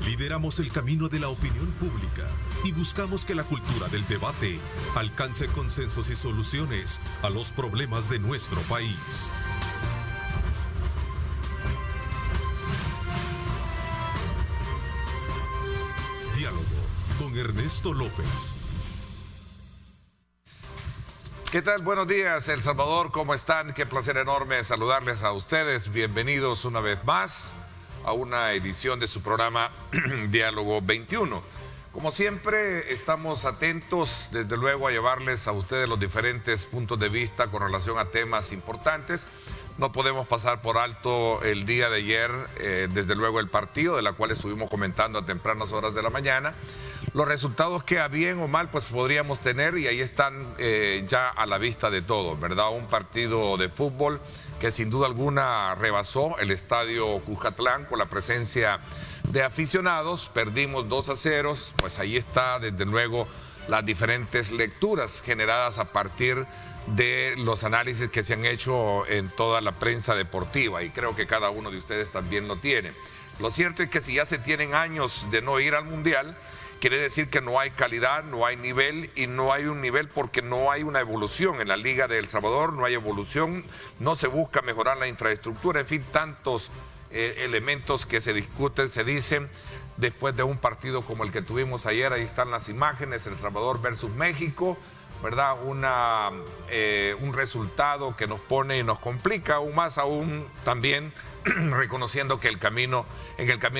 Lideramos el camino de la opinión pública y buscamos que la cultura del debate alcance consensos y soluciones a los problemas de nuestro país. Diálogo con Ernesto López. ¿Qué tal? Buenos días, El Salvador, ¿cómo están? Qué placer enorme saludarles a ustedes. Bienvenidos una vez más a una edición de su programa Diálogo 21. Como siempre, estamos atentos, desde luego, a llevarles a ustedes los diferentes puntos de vista con relación a temas importantes. No podemos pasar por alto el día de ayer, desde luego, el partido, de la cual estuvimos comentando a tempranas horas de la mañana. Los resultados que a bien o mal pues podríamos tener, y ahí están ya a la vista de todos, ¿verdad? Un partido de fútbol que sin duda alguna rebasó el estadio Cuscatlán con la presencia de aficionados. Perdimos 2-0, pues ahí está desde luego las diferentes lecturas generadas a partir de los análisis que se han hecho en toda la prensa deportiva, y creo que cada uno de ustedes también lo tiene. Lo cierto es que si ya se tienen años de no ir al Mundial, quiere decir que no hay calidad, no hay nivel, y no hay un nivel porque no hay una evolución en la Liga de El Salvador, no hay evolución, no se busca mejorar la infraestructura, en fin, tantos elementos que se discuten, se dicen, después de un partido como el que tuvimos ayer. Ahí están las imágenes, El Salvador versus México, ¿verdad? Un resultado que nos pone y nos complica aún más, aún también reconociendo que en el camino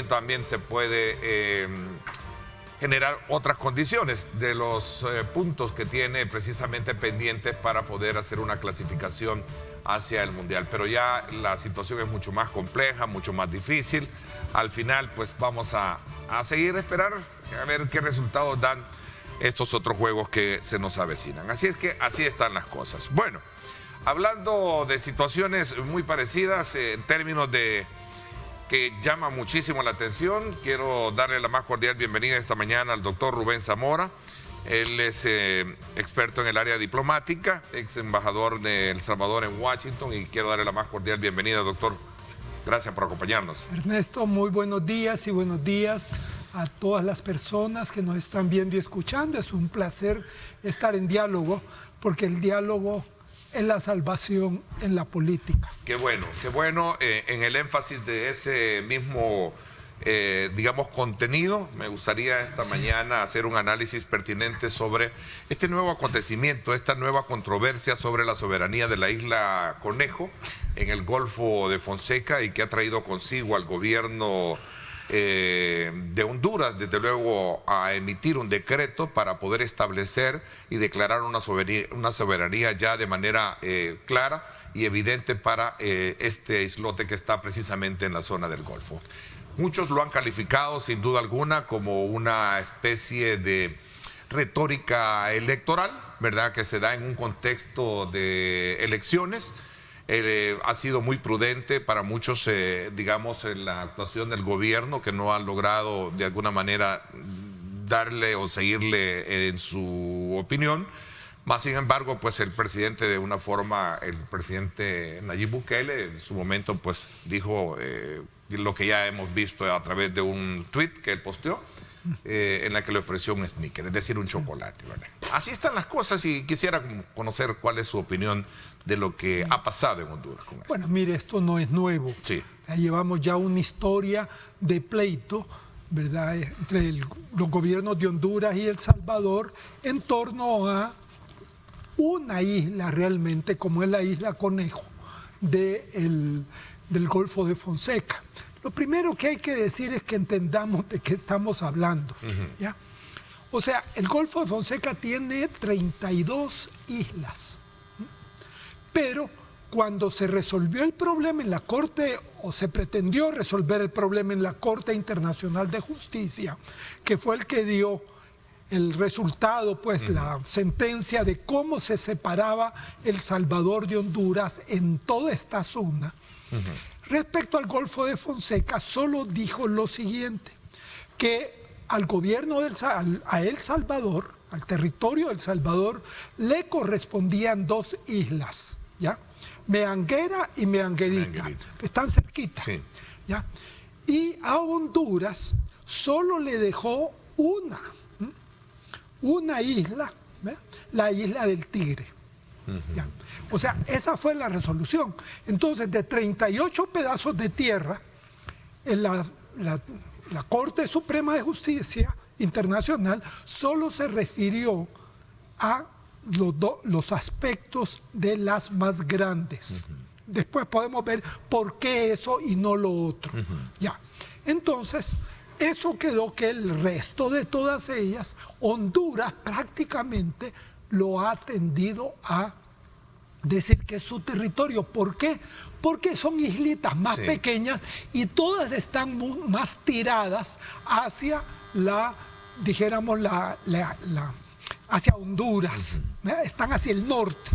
también se puede generar otras condiciones de los puntos que tiene precisamente pendientes para poder hacer una clasificación hacia el Mundial. Pero ya la situación es mucho más compleja, mucho más difícil. Al final, pues vamos a seguir esperar a ver qué resultados dan estos otros juegos que se nos avecinan. Así es que así están las cosas. Bueno, hablando de situaciones muy parecidas en términos de que llama muchísimo la atención, quiero darle la más cordial bienvenida esta mañana al doctor Rubén Zamora. Él es experto en el área diplomática, ex embajador de El Salvador en Washington, y quiero darle la más cordial bienvenida, doctor. Gracias por acompañarnos. Ernesto, muy buenos días y buenos días a todas las personas que nos están viendo y escuchando. Es un placer estar en diálogo, porque el diálogo es la salvación en la política. Qué bueno, en el énfasis de ese mismo, digamos, contenido, me gustaría esta mañana hacer un análisis pertinente sobre este nuevo acontecimiento, esta nueva controversia sobre la soberanía de la isla Conejo en el Golfo de Fonseca, y que ha traído consigo al gobierno de Honduras, desde luego, a emitir un decreto para poder establecer y declarar una soberanía ya de manera clara y evidente para este islote que está precisamente en la zona del Golfo. Muchos lo han calificado sin duda alguna como una especie de retórica electoral, ¿verdad?, que se da en un contexto de elecciones. Ha sido muy prudente para muchos, digamos, en la actuación del gobierno, que no ha logrado de alguna manera darle o seguirle en su opinión. Más sin embargo, pues el presidente, de una forma, el presidente Nayib Bukele, en su momento, pues dijo lo que ya hemos visto a través de un tuit que él posteó, en la que le ofreció un sneaker, es decir, un chocolate, ¿verdad? Así están las cosas, y quisiera conocer cuál es su opinión de lo que ha pasado en Honduras con esto. Bueno, mire, esto no es nuevo. Sí. Llevamos ya una historia de pleito, ¿verdad?, entre los gobiernos de Honduras y El Salvador en torno a una isla realmente, como es la isla Conejo del Golfo de Fonseca. Lo primero que hay que decir es que entendamos de qué estamos hablando, ¿ya? O sea, el Golfo de Fonseca tiene 32 islas, pero cuando se resolvió el problema en la Corte, o se pretendió resolver el problema en la Corte Internacional de Justicia, que fue el que dio el resultado, pues la sentencia de cómo se separaba El Salvador de Honduras en toda esta zona, respecto al Golfo de Fonseca, solo dijo lo siguiente, que al gobierno a El Salvador, al territorio de El Salvador, le correspondían 2 islas, ¿ya? Meanguera y Meanguerita. Están cerquita, sí. ¿Ya? Y a Honduras solo le dejó una isla, ¿ve? La isla del Tigre. ¿Ya? O sea, esa fue la resolución. Entonces, de 38 pedazos de tierra, en la Corte Suprema de Justicia Internacional solo se refirió a los aspectos de las más grandes. Después podemos ver por qué eso y no lo otro. Ya. Entonces, eso quedó que el resto de todas ellas, Honduras prácticamente lo ha tendido a decir que es su territorio. ¿Por qué? Porque son islitas más pequeñas y todas están más tiradas hacia dijéramos, hacia Honduras. Están hacia el norte.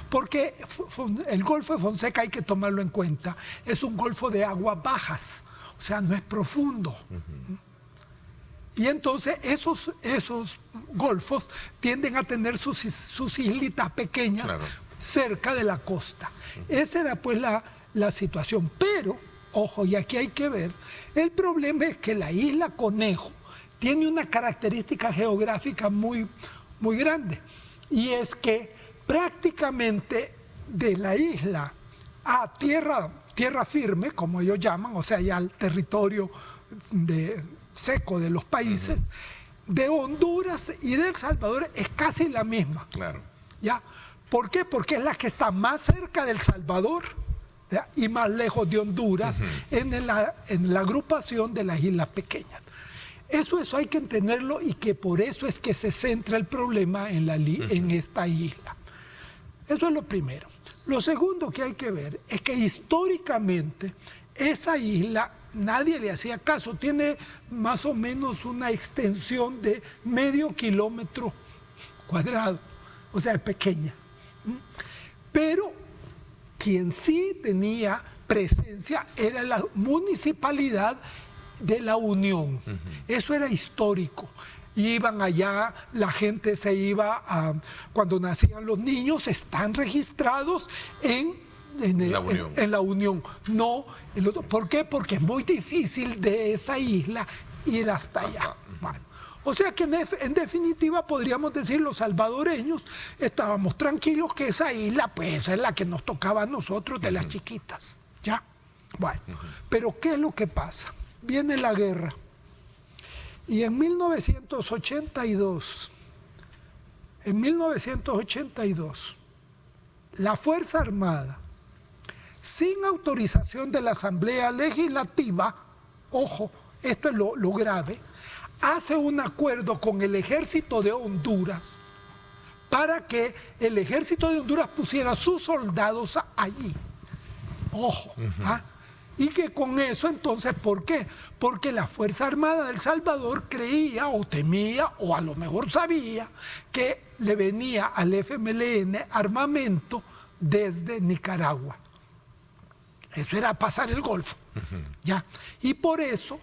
Porque el Golfo de Fonseca, hay que tomarlo en cuenta, es un golfo de aguas bajas, o sea, no es profundo. Y entonces esos golfos tienden a tener sus islitas pequeñas cerca de la costa. Esa era pues la situación. Pero, ojo, y aquí hay que ver, el problema es que la isla Conejo tiene una característica geográfica muy, muy grande. Y es que prácticamente de la isla a tierra firme, como ellos llaman, o sea, ya el territorio seco de los países, de Honduras y de El Salvador es casi la misma. Claro. ¿Ya? ¿Por qué? Porque es la que está más cerca de El Salvador, ¿ya? Y más lejos de Honduras, en la agrupación de las islas pequeñas. Eso hay que entenderlo, y que por eso es que se centra el problema en esta isla. Eso es lo primero. Lo segundo que hay que ver es que históricamente esa isla nadie le hacía caso. Tiene más o menos una extensión de medio kilómetro cuadrado, o sea, es pequeña. Pero quien sí tenía presencia era la municipalidad de La Unión. Eso era histórico. Iban allá, la gente se iba cuando nacían los niños, están registrados en La Unión. No, ¿por qué? Porque es muy difícil de esa isla ir hasta allá. Bueno, o sea que en definitiva podríamos decir, los salvadoreños estábamos tranquilos que esa isla, pues esa es la que nos tocaba a nosotros de las chiquitas. ¿Ya? Bueno, pero ¿qué es lo que pasa? Viene la guerra. Y en 1982, la Fuerza Armada, sin autorización de la Asamblea Legislativa, ojo, esto es lo grave, hace un acuerdo con el ejército de Honduras para que el ejército de Honduras pusiera sus soldados allí. Ojo, y que con eso entonces, ¿por qué? Porque la Fuerza Armada de El Salvador creía o temía o a lo mejor sabía que le venía al FMLN armamento desde Nicaragua. Eso era pasar el Golfo. ¿Ya? Y por eso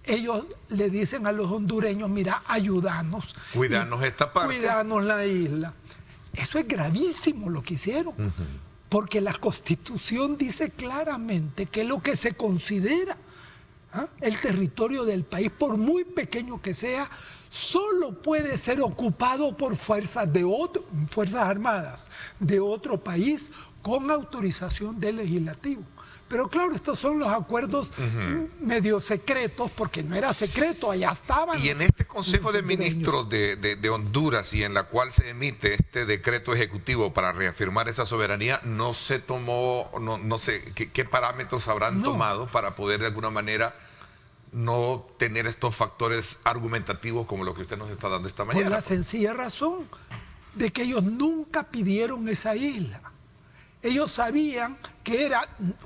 ellos le dicen a los hondureños, mira, ayúdanos. Cuídanos esta parte. Cuídanos la isla. Eso es gravísimo lo que hicieron. Porque la Constitución dice claramente que lo que se considera el territorio del país, por muy pequeño que sea, solo puede ser ocupado por fuerzas armadas de otro país con autorización del legislativo. Pero claro, estos son los acuerdos medio secretos, porque no era secreto, allá estaban. Y en este Consejo de Ministros de Honduras, y en la cual se emite este decreto ejecutivo para reafirmar esa soberanía, no se tomó, no sé qué parámetros habrán tomado para poder de alguna manera no tener estos factores argumentativos como lo que usted nos está dando esta mañana. Por la sencilla razón de que ellos nunca pidieron esa isla. Ellos sabían que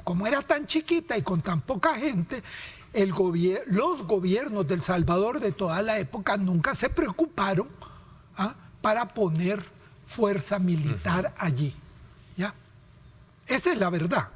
como era tan chiquita y con tan poca gente, los gobiernos de El Salvador de toda la época nunca se preocuparon para poner fuerza militar allí. ¿Ya? Esa es la verdad.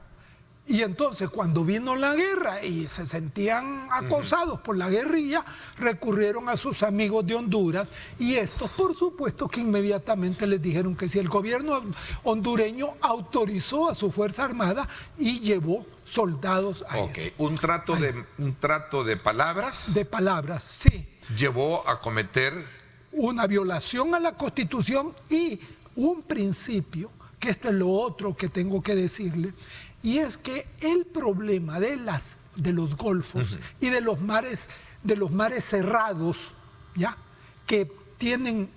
Y entonces cuando vino la guerra y se sentían acosados por la guerrilla, recurrieron a sus amigos de Honduras y estos por supuesto que inmediatamente les dijeron que si el gobierno hondureño autorizó a su Fuerza Armada y llevó soldados a eso. Un trato de palabras. De palabras, sí. Llevó a cometer una violación a la Constitución y un principio, que esto es lo otro que tengo que decirle, y es que el problema de los golfos y de los mares cerrados, ¿ya?, que tienen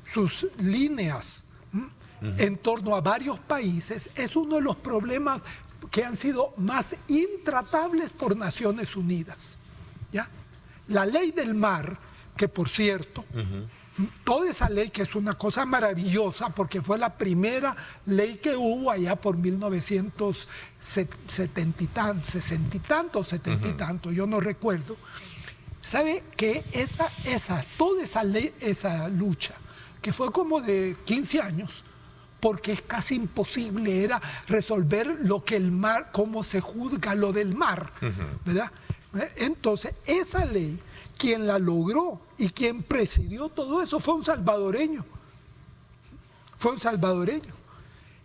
sus líneas en torno a varios países, es uno de los problemas que han sido más intratables por Naciones Unidas, ¿ya? La ley del mar, que por cierto, toda esa ley, que es una cosa maravillosa porque fue la primera ley que hubo allá por 1970 y tanto, yo no recuerdo. ¿Sabe que toda esa ley, esa lucha, que fue como de 15 años, porque es casi imposible era resolver lo que el mar, cómo se juzga lo del mar, ¿verdad? Entonces, esa ley, quien la logró y quien presidió todo eso fue un salvadoreño.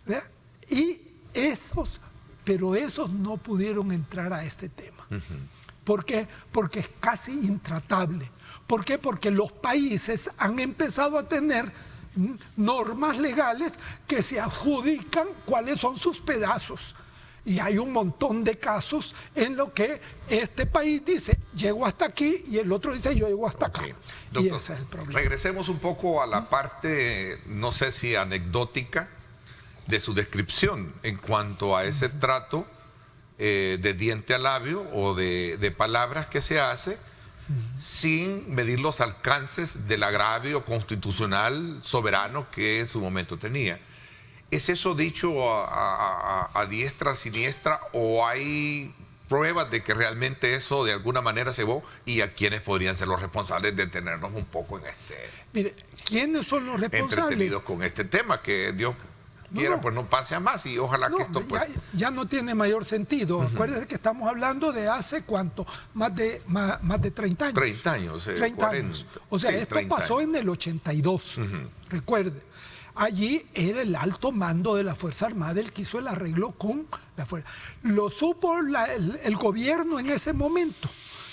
¿Verdad? Pero esos no pudieron entrar a este tema. ¿Por qué? Porque es casi intratable. ¿Por qué? Porque los países han empezado a tener normas legales que se adjudican cuáles son sus pedazos. Y hay un montón de casos en lo que este país dice, llego hasta aquí, y el otro dice, yo llego hasta acá. Doctor, y ese es el problema. Regresemos un poco a la parte, no sé si anecdótica, de su descripción en cuanto a ese trato de diente a labio o de palabras que se hace sin medir los alcances del agravio constitucional soberano que en su momento tenía. ¿Es eso dicho a diestra, siniestra, o hay pruebas de que realmente eso de alguna manera se dio, y a quiénes podrían ser los responsables de tenernos un poco en Mire, ¿quiénes son los responsables? Entretenidos con este tema, que Dios quiera pues no pase a más, y ojalá que esto pues... Ya no tiene mayor sentido. Acuérdense que estamos hablando de hace ¿cuánto? Más de 30 años. 30 años. 30 40, años. O sea, sí, esto pasó en el 82. Recuerde. Allí era el alto mando de la Fuerza Armada el que hizo el arreglo con la Fuerza. Lo supo el gobierno en ese momento.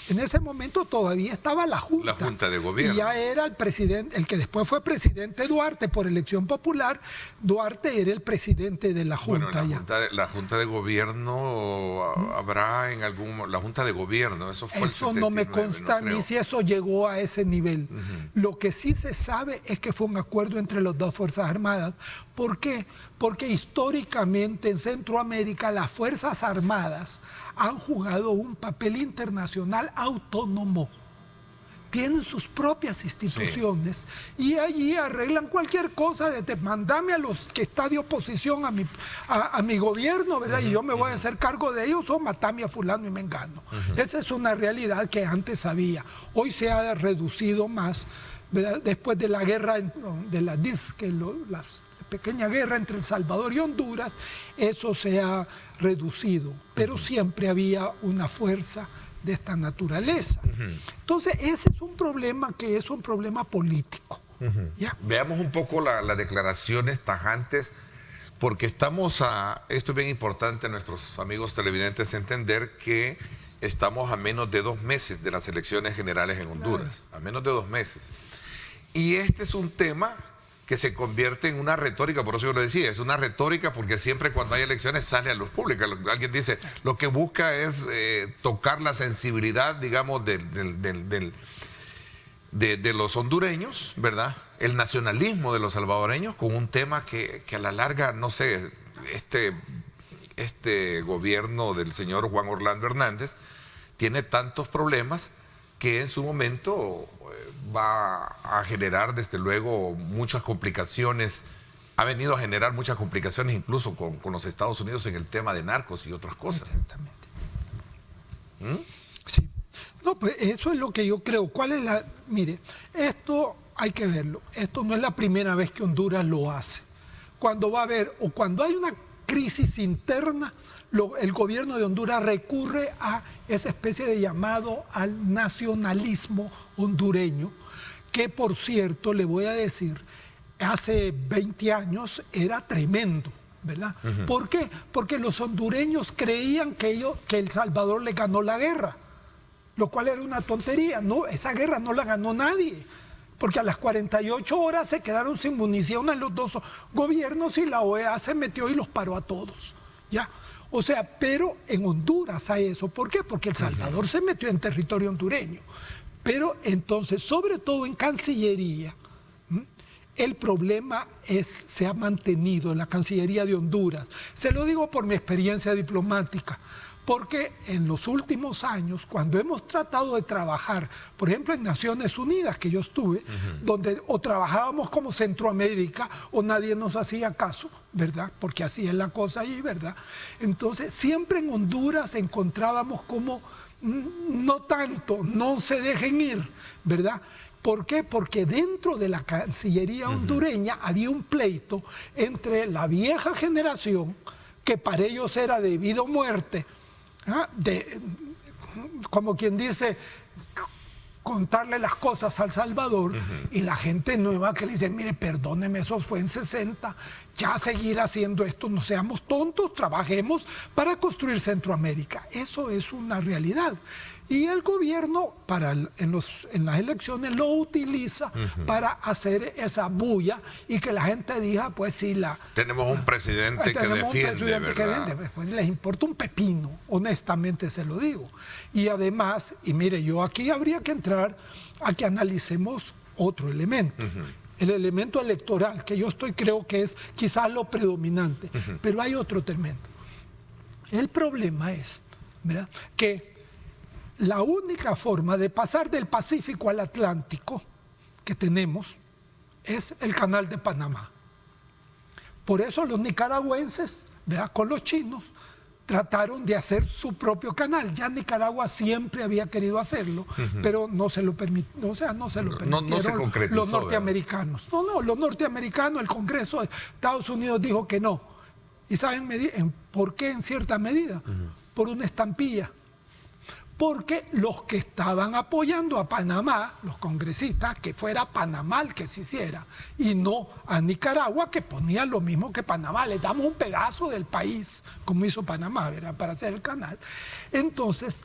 En ese momento todavía estaba la Junta. La Junta de Gobierno. Y ya era el presidente, el que después fue presidente Duarte por elección popular. Duarte era el presidente de la Junta. Bueno, la Junta de Gobierno habrá en algún... La Junta de Gobierno, eso fue eso el 79, no me consta ni si eso llegó a ese nivel. Lo que sí se sabe es que fue un acuerdo entre las dos Fuerzas Armadas. ¿Por qué? Porque históricamente en Centroamérica las Fuerzas Armadas han jugado un papel internacional autónomo. Tienen sus propias instituciones, y allí arreglan cualquier cosa, de mandame a los que está de oposición a mi gobierno, ¿verdad? Y yo me voy a hacer cargo de ellos, o matame a fulano y mengano. Esa es una realidad que antes había. Hoy se ha reducido más, ¿verdad? Después de la guerra, de la pequeña guerra entre El Salvador y Honduras, eso se ha reducido, pero siempre había una fuerza de esta naturaleza. Entonces, ese es un problema que es un problema político. ¿Ya? Veamos un poco las declaraciones tajantes, porque esto es bien importante, nuestros amigos televidentes, entender que estamos a menos de 2 meses de las elecciones generales en Honduras, a menos de 2 meses. Y este es un tema que se convierte en una retórica, por eso yo lo decía, es una retórica porque siempre cuando hay elecciones sale a luz pública. Alguien dice, lo que busca es tocar la sensibilidad, digamos, de los hondureños, ¿verdad? El nacionalismo de los salvadoreños con un tema que a la larga, no sé, este gobierno del señor Juan Orlando Hernández tiene tantos problemas que en su momento va a generar, desde luego, muchas complicaciones. Ha venido a generar muchas complicaciones incluso con los Estados Unidos en el tema de narcos y otras cosas. Exactamente. Sí. No, pues eso es lo que yo creo. Mire, esto hay que verlo. Esto no es la primera vez que Honduras lo hace. Cuando va a haber, o cuando hay una crisis interna, el gobierno de Honduras recurre a esa especie de llamado al nacionalismo hondureño, que por cierto, le voy a decir, hace 20 años era tremendo, ¿verdad? ¿Por qué? Porque los hondureños creían que El Salvador le ganó la guerra, lo cual era una tontería. No, esa guerra no la ganó nadie, porque a las 48 horas se quedaron sin munición en los dos gobiernos y la OEA se metió y los paró a todos, ¿ya? O sea, pero en Honduras hay eso. ¿Por qué? Porque El Salvador se metió en territorio hondureño. Pero entonces, sobre todo en Cancillería, el problema se ha mantenido en la Cancillería de Honduras. Se lo digo por mi experiencia diplomática, porque en los últimos años, cuando hemos tratado de trabajar, por ejemplo en Naciones Unidas, que yo estuve, donde o trabajábamos como Centroamérica o nadie nos hacía caso, ¿verdad? Porque así es la cosa ahí, ¿verdad? Entonces, siempre en Honduras encontrábamos como, no tanto, no se dejen ir, ¿verdad? ¿Por qué? Porque dentro de la Cancillería hondureña había un pleito entre la vieja generación, que para ellos era de vida o muerte, como quien dice, contarle las cosas al Salvador, y la gente nueva que le dice, mire, perdóneme, eso fue en 60, ya seguir haciendo esto, no seamos tontos, trabajemos para construir Centroamérica. Eso es una realidad. Y el gobierno en las elecciones lo utiliza para hacer esa bulla y que la gente diga, pues sí, tenemos un presidente que defiende, ¿verdad? Pues les importa un pepino, honestamente se lo digo. Y además, y mire, yo aquí habría que entrar a que analicemos otro elemento. El elemento electoral, que yo creo que es quizás lo predominante, pero hay otro elemento. El problema es, ¿verdad?, que la única forma de pasar del Pacífico al Atlántico que tenemos es el Canal de Panamá. Por eso los nicaragüenses, ¿verdad?, con los chinos, trataron de hacer su propio canal. Ya Nicaragua siempre había querido hacerlo, pero no se lo permitieron, no se concretizó, los norteamericanos. No, los norteamericanos, el Congreso de Estados Unidos dijo que no. ¿Y saben por qué en cierta medida? Por una estampilla. Porque los que estaban apoyando a Panamá, los congresistas, que fuera Panamá el que se hiciera, y no a Nicaragua, que ponía lo mismo que Panamá, le damos un pedazo del país, como hizo Panamá, ¿verdad?, para hacer el canal. Entonces,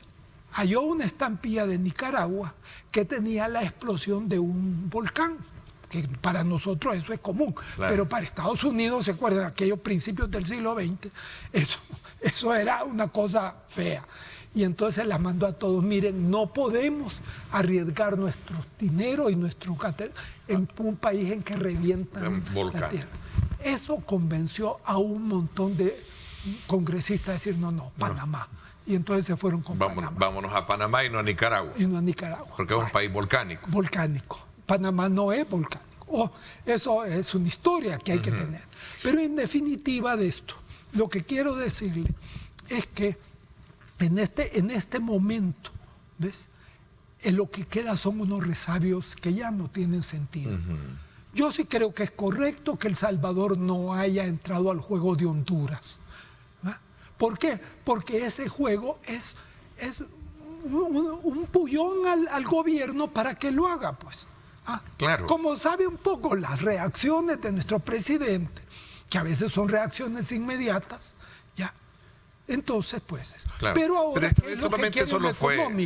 halló una estampilla de Nicaragua que tenía la explosión de un volcán, que para nosotros eso es común, claro, pero para Estados Unidos, ¿se acuerdan? Aquellos principios del siglo XX, eso era una cosa fea. Y entonces la mandó a todos, miren, no podemos arriesgar nuestro dinero y nuestro capital en un país en que revientan la tierra. Eso convenció a un montón de congresistas a decir, no, Panamá. Y entonces se fueron con Panamá. Vámonos a Panamá y no a Nicaragua. Y no a Nicaragua. Porque es un país volcánico. Volcánico. Panamá no es volcánico. Eso es una historia que hay que tener. Pero en definitiva de esto, lo que quiero decirle es que en este momento, ¿ves?, en lo que queda son unos resabios que ya no tienen sentido. Yo sí creo que es correcto que El Salvador no haya entrado al juego de Honduras. ¿Ah? ¿Por qué? Porque ese juego es un pullón al gobierno para que lo haga, pues. Claro. Como sabe un poco las reacciones de nuestro presidente, que a veces son reacciones inmediatas, ya. Entonces, pues eso. Claro. Pero ahora, esta vez solamente solo fue un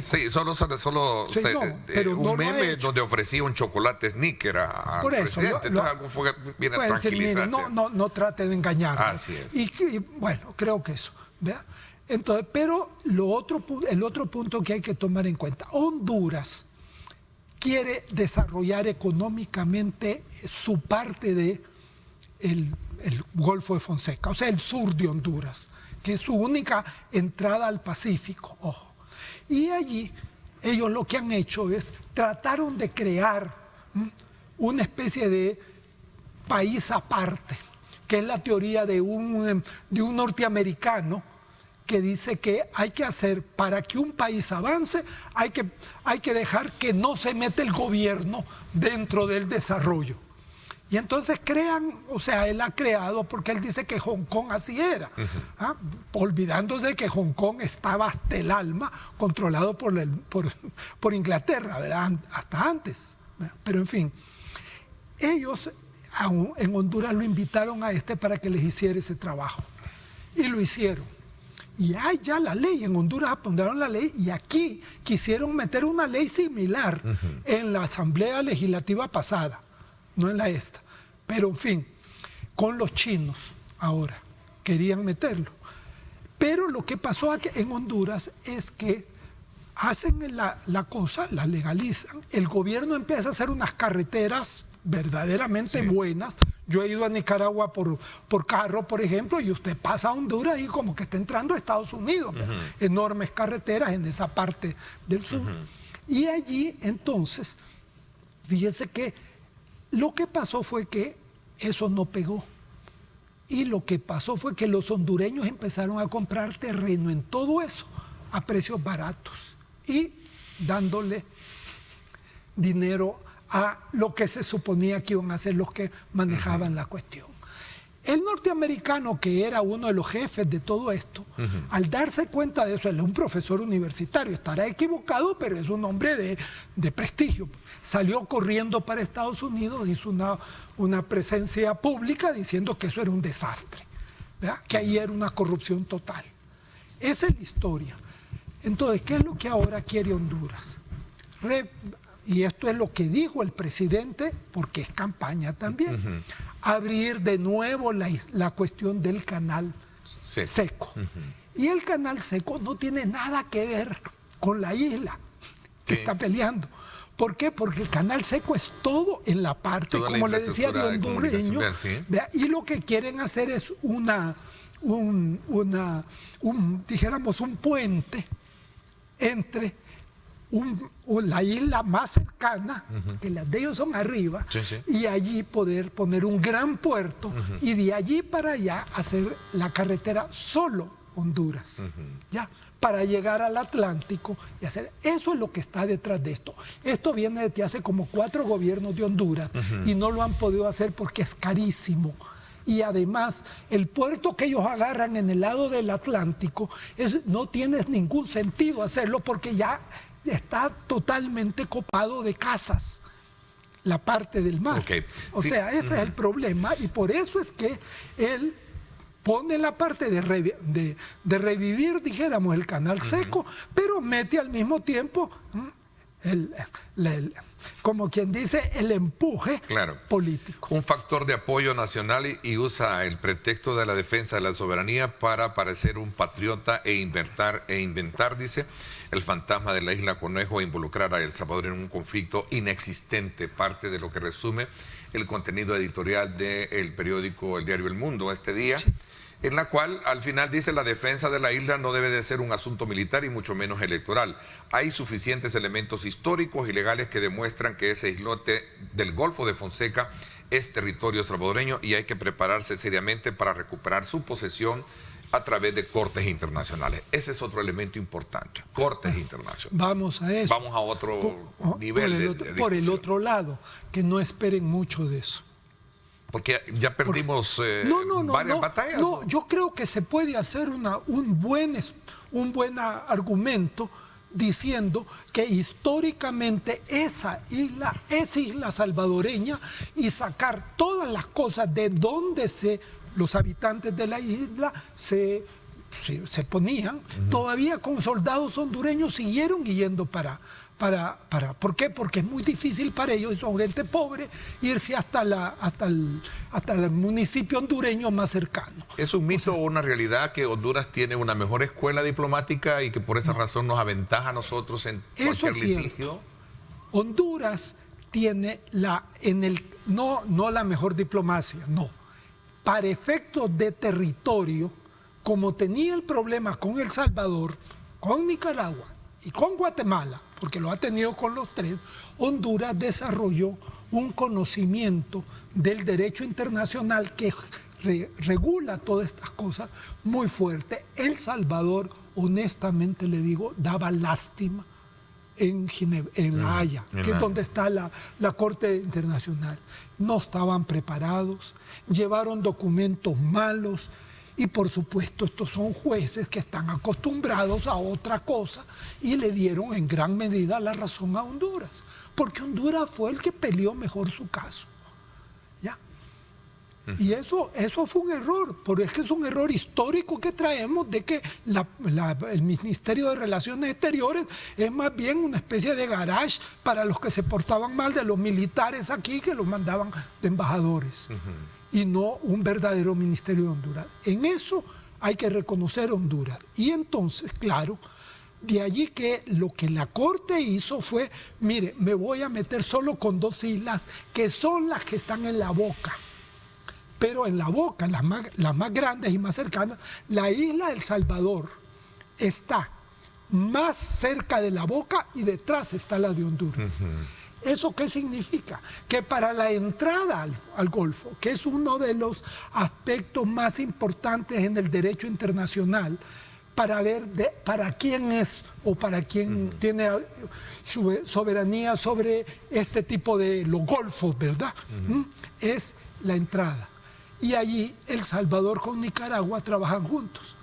meme donde ofrecía un chocolate Snickers al presidente. Entonces algo fue bien tranquilizante. No trate de engañar. Así es. Y bueno, creo que eso, ¿verdad? Entonces, pero el otro punto que hay que tomar en cuenta, Honduras quiere desarrollar económicamente su parte de el Golfo de Fonseca, o sea, el sur de Honduras, que es su única entrada al Pacífico, ojo. Y allí ellos lo que han hecho es, trataron de crear una especie de país aparte, que es la teoría de un norteamericano que dice que hay que hacer, para que un país avance, hay que dejar que no se mete el gobierno dentro del desarrollo. Y entonces crean, o sea, él ha creado, porque él dice que Hong Kong así era, olvidándose que Hong Kong estaba hasta el alma controlado por Inglaterra, ¿verdad? Hasta antes, ¿verdad? Pero en fin, ellos en Honduras lo invitaron a para que les hiciera ese trabajo. Y lo hicieron. Y hay ya la ley, en Honduras apuntaron la ley y aquí quisieron meter una ley similar en la Asamblea Legislativa pasada, no en la esta. Pero en fin, con los chinos ahora querían meterlo. Pero lo que pasó aquí en Honduras es que hacen la cosa, la legalizan, el gobierno empieza a hacer unas carreteras verdaderamente buenas. Yo he ido a Nicaragua por carro, por ejemplo, y usted pasa a Honduras y como que está entrando a Estados Unidos. Enormes carreteras en esa parte del sur. Y allí, entonces, fíjese que lo que pasó fue que eso no pegó. Y lo que pasó fue que los hondureños empezaron a comprar terreno en todo eso a precios baratos y dándole dinero a lo que se suponía que iban a ser los que manejaban la cuestión. El norteamericano, que era uno de los jefes de todo esto, al darse cuenta de eso, él es un profesor universitario, estará equivocado, pero es un hombre de prestigio. Salió corriendo para Estados Unidos, hizo una presencia pública diciendo que eso era un desastre, ¿verdad? Que ahí era una corrupción total. Esa es la historia. Entonces, ¿qué es lo que ahora quiere Honduras? Y esto es lo que dijo el presidente, porque es campaña también, abrir de nuevo la cuestión del canal seco. Y el canal seco no tiene nada que ver con la isla que está peleando. ¿Por qué? Porque el canal seco es todo en la parte, toda como le decía, de hondureño. Y lo que quieren hacer es dijéramos, un puente entre la isla más cercana, que las de ellos son arriba, y allí poder poner un gran puerto y de allí para allá hacer la carretera solo Honduras, ¿ya? Para llegar al Atlántico y hacer. Eso es lo que está detrás de esto. Esto viene desde hace como 4 gobiernos de Honduras y no lo han podido hacer porque es carísimo. Y además, el puerto que ellos agarran en el lado del Atlántico no tiene ningún sentido hacerlo porque ya está totalmente copado de casas, la parte del mar. O sea, ese es el problema y por eso es que él pone la parte de revivir, dijéramos, el canal seco, pero mete al mismo tiempo, como quien dice, el empuje político. Un factor de apoyo nacional y usa el pretexto de la defensa de la soberanía para parecer un patriota e inventar, dice, el fantasma de la isla Conejo e involucrar a El Salvador en un conflicto inexistente, parte de lo que resume el contenido editorial del periódico El Diario El Mundo este día, en la cual al final dice: la defensa de la isla no debe de ser un asunto militar y mucho menos electoral. Hay suficientes elementos históricos y legales que demuestran que ese islote del Golfo de Fonseca es territorio salvadoreño y hay que prepararse seriamente para recuperar su posesión a través de cortes internacionales. Ese es otro elemento importante, cortes internacionales. Vamos a eso. Vamos a otro nivel. Por el otro lado, que no esperen mucho de eso. Porque ya perdimos varias batallas. No, yo creo que se puede hacer un buen argumento diciendo que históricamente esa isla es isla salvadoreña y sacar todas las cosas de donde los habitantes de la isla se ponían, todavía con soldados hondureños siguieron yendo para ¿por qué? Porque es muy difícil para ellos, y son gente pobre, irse hasta el municipio hondureño más cercano. ¿Es un mito o una realidad que Honduras tiene una mejor escuela diplomática y que por esa razón nos aventaja a nosotros en cualquier litigio? Honduras tiene no la mejor diplomacia, no. Para efectos de territorio, como tenía el problema con El Salvador, con Nicaragua y con Guatemala, porque lo ha tenido con los 3, Honduras desarrolló un conocimiento del derecho internacional que regula todas estas cosas muy fuerte. El Salvador, honestamente le digo, daba lástima en Ginebra, en La Haya, que es donde está la Corte Internacional. No estaban preparados, llevaron documentos malos y por supuesto estos son jueces que están acostumbrados a otra cosa y le dieron en gran medida la razón a Honduras, porque Honduras fue el que peleó mejor su caso. ¿Ya? Y eso fue un error, porque es que es un error histórico que traemos de que el Ministerio de Relaciones Exteriores es más bien una especie de garage para los que se portaban mal de los militares aquí que los mandaban de embajadores, y no un verdadero Ministerio de Honduras. En eso hay que reconocer Honduras. Y entonces, claro, de allí que lo que la Corte hizo fue, mire, me voy a meter solo con 2 islas que son las que están en la boca. Pero en la boca, las más grandes y más cercanas, la isla del Salvador está más cerca de la boca y detrás está la de Honduras. ¿Eso qué significa? Que para la entrada al Golfo, que es uno de los aspectos más importantes en el derecho internacional, para ver para quién es o para quién tiene soberanía sobre este tipo de los golfos, ¿verdad? Es la entrada. Y allí El Salvador con Nicaragua trabajan juntos.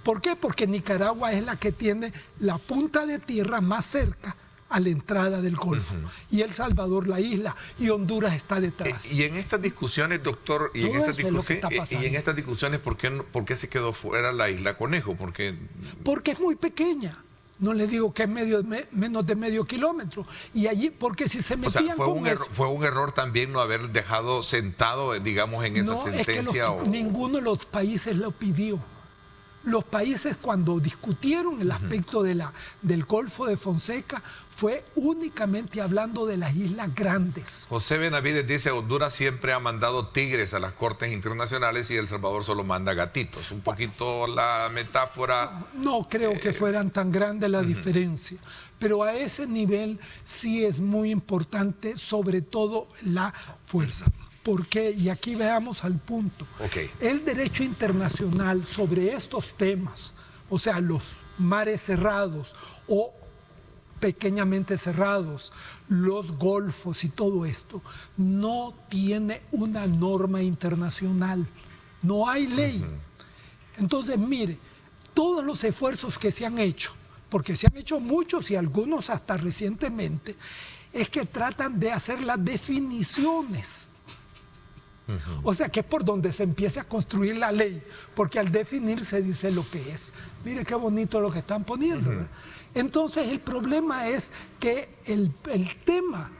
¿Por qué? Porque Nicaragua es la que tiene la punta de tierra más cerca a la entrada del Golfo. Y El Salvador la isla, y Honduras está detrás. Y en estas discusiones, doctor, y en estas discusiones, ¿por qué se quedó fuera la isla Conejo? Porque es muy pequeña. No le digo que es menos de medio kilómetro. Y allí, porque si se metían fue un error también no haber dejado sentado, digamos, en esa sentencia. Es que ninguno de los países lo pidió. Los países cuando discutieron el aspecto del Golfo de Fonseca fue únicamente hablando de las islas grandes. José Benavides dice, Honduras siempre ha mandado tigres a las cortes internacionales y El Salvador solo manda gatitos. Un poquito la metáfora. No creo que fueran tan grandes la diferencia, pero a ese nivel sí es muy importante, sobre todo la fuerza. Porque, y aquí veamos al punto, el derecho internacional sobre estos temas, o sea, los mares cerrados o pequeñamente cerrados, los golfos y todo esto, no tiene una norma internacional, no hay ley. Entonces, mire, todos los esfuerzos que se han hecho, porque se han hecho muchos y algunos hasta recientemente, es que tratan de hacer las definiciones. O sea, que es por donde se empieza a construir la ley, porque al definir se dice lo que es. Mire qué bonito lo que están poniendo. Entonces el problema es que el tema,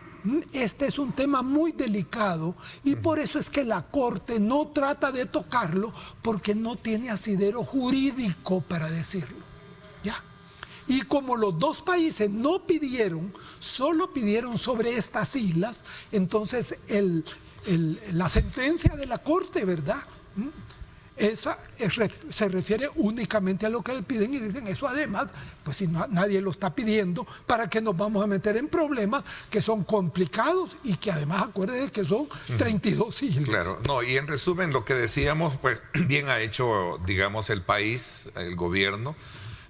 este es un tema muy delicado y por eso es que la Corte no trata de tocarlo, porque no tiene asidero jurídico para decirlo. ¿Ya? Y como los 2 países no pidieron, solo pidieron sobre estas islas, entonces la sentencia de la Corte, ¿verdad? Esa se refiere únicamente a lo que le piden y dicen eso además, pues si nadie lo está pidiendo, ¿para qué nos vamos a meter en problemas que son complicados y que además acuérdense que son 32 islas? Claro, no, y en resumen lo que decíamos, pues bien ha hecho, digamos, el país, el gobierno,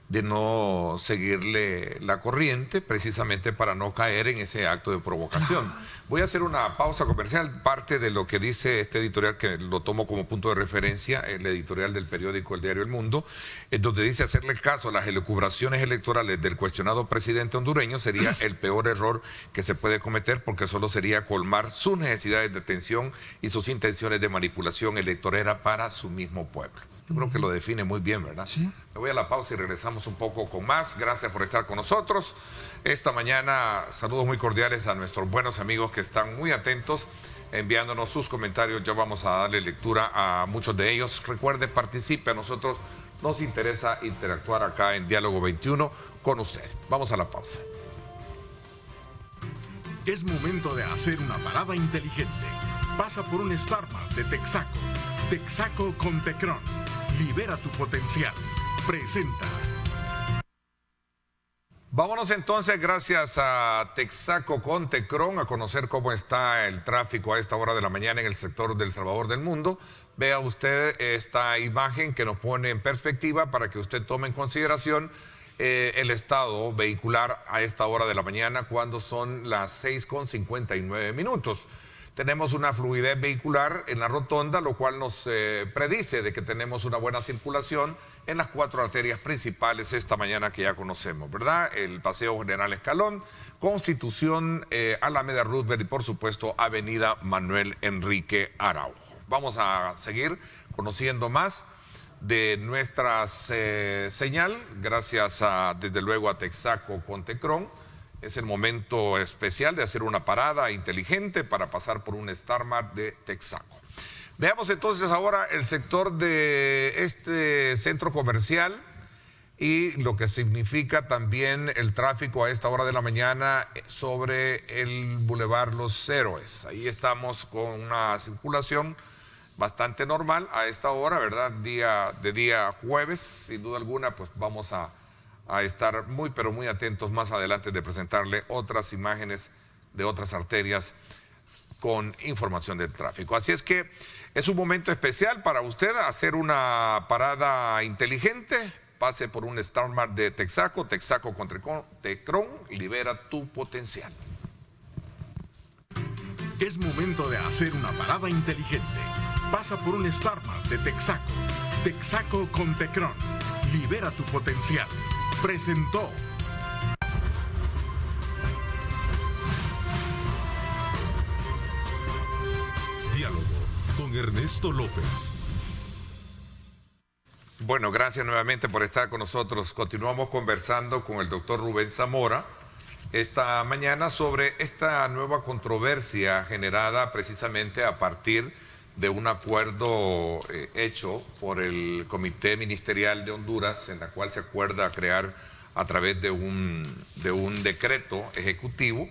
de no seguirle la corriente, precisamente para no caer en ese acto de provocación. Voy a hacer una pausa comercial. Parte de lo que dice este editorial, que lo tomo como punto de referencia, el editorial del periódico El Diario El Mundo, donde dice hacerle caso a las elucubraciones electorales del cuestionado presidente hondureño sería el peor error que se puede cometer, porque solo sería colmar sus necesidades de atención y sus intenciones de manipulación electorera para su mismo pueblo. Yo creo que lo define muy bien, ¿verdad? Sí. Me voy a la pausa y regresamos un poco con más. Gracias por estar con nosotros. Esta mañana, saludos muy cordiales a nuestros buenos amigos que están muy atentos, enviándonos sus comentarios. Ya vamos a darle lectura a muchos de ellos. Recuerde, participe. A nosotros nos interesa interactuar acá en Diálogo 21 con usted. Vamos a la pausa. Es momento de hacer una parada inteligente. Pasa por un Starbucks de Texaco. Texaco con Tecron. Libera tu potencial. Presenta. Vámonos entonces, gracias a Texaco con Tecron, a conocer cómo está el tráfico a esta hora de la mañana en el sector del Salvador del Mundo. Vea usted esta imagen que nos pone en perspectiva para que usted tome en consideración el estado vehicular a esta hora de la mañana cuando son las 6:59. Tenemos una fluidez vehicular en la rotonda, lo cual nos predice de que tenemos una buena circulación en las 4 arterias principales esta mañana que ya conocemos, ¿verdad? El Paseo General Escalón, Constitución, Alameda Roosevelt y por supuesto Avenida Manuel Enrique Araujo. Vamos a seguir conociendo más de nuestra señal, gracias desde luego a Texaco con Tecron. Es el momento especial de hacer una parada inteligente para pasar por un StarMart de Texaco. Veamos entonces ahora el sector de este centro comercial y lo que significa también el tráfico a esta hora de la mañana sobre el Boulevard Los Héroes. Ahí estamos con una circulación bastante normal a esta hora, ¿verdad? Día jueves, sin duda alguna, pues vamos a estar muy, pero muy atentos más adelante de presentarle otras imágenes de otras arterias con información del tráfico. Así es que es un momento especial para usted hacer una parada inteligente. Pase por un StarMart de Texaco, Texaco con Tecron y libera tu potencial. Es momento de hacer una parada inteligente. Pasa por un StarMart de Texaco. Texaco con Tecron. Libera tu potencial. Presentó. Diálogo con Ernesto López. Bueno, gracias nuevamente por estar con nosotros. Continuamos conversando con el doctor Rubén Zamora esta mañana sobre esta nueva controversia generada precisamente a partir de un acuerdo hecho por el Comité Ministerial de Honduras, en la cual se acuerda crear a través de un decreto ejecutivo,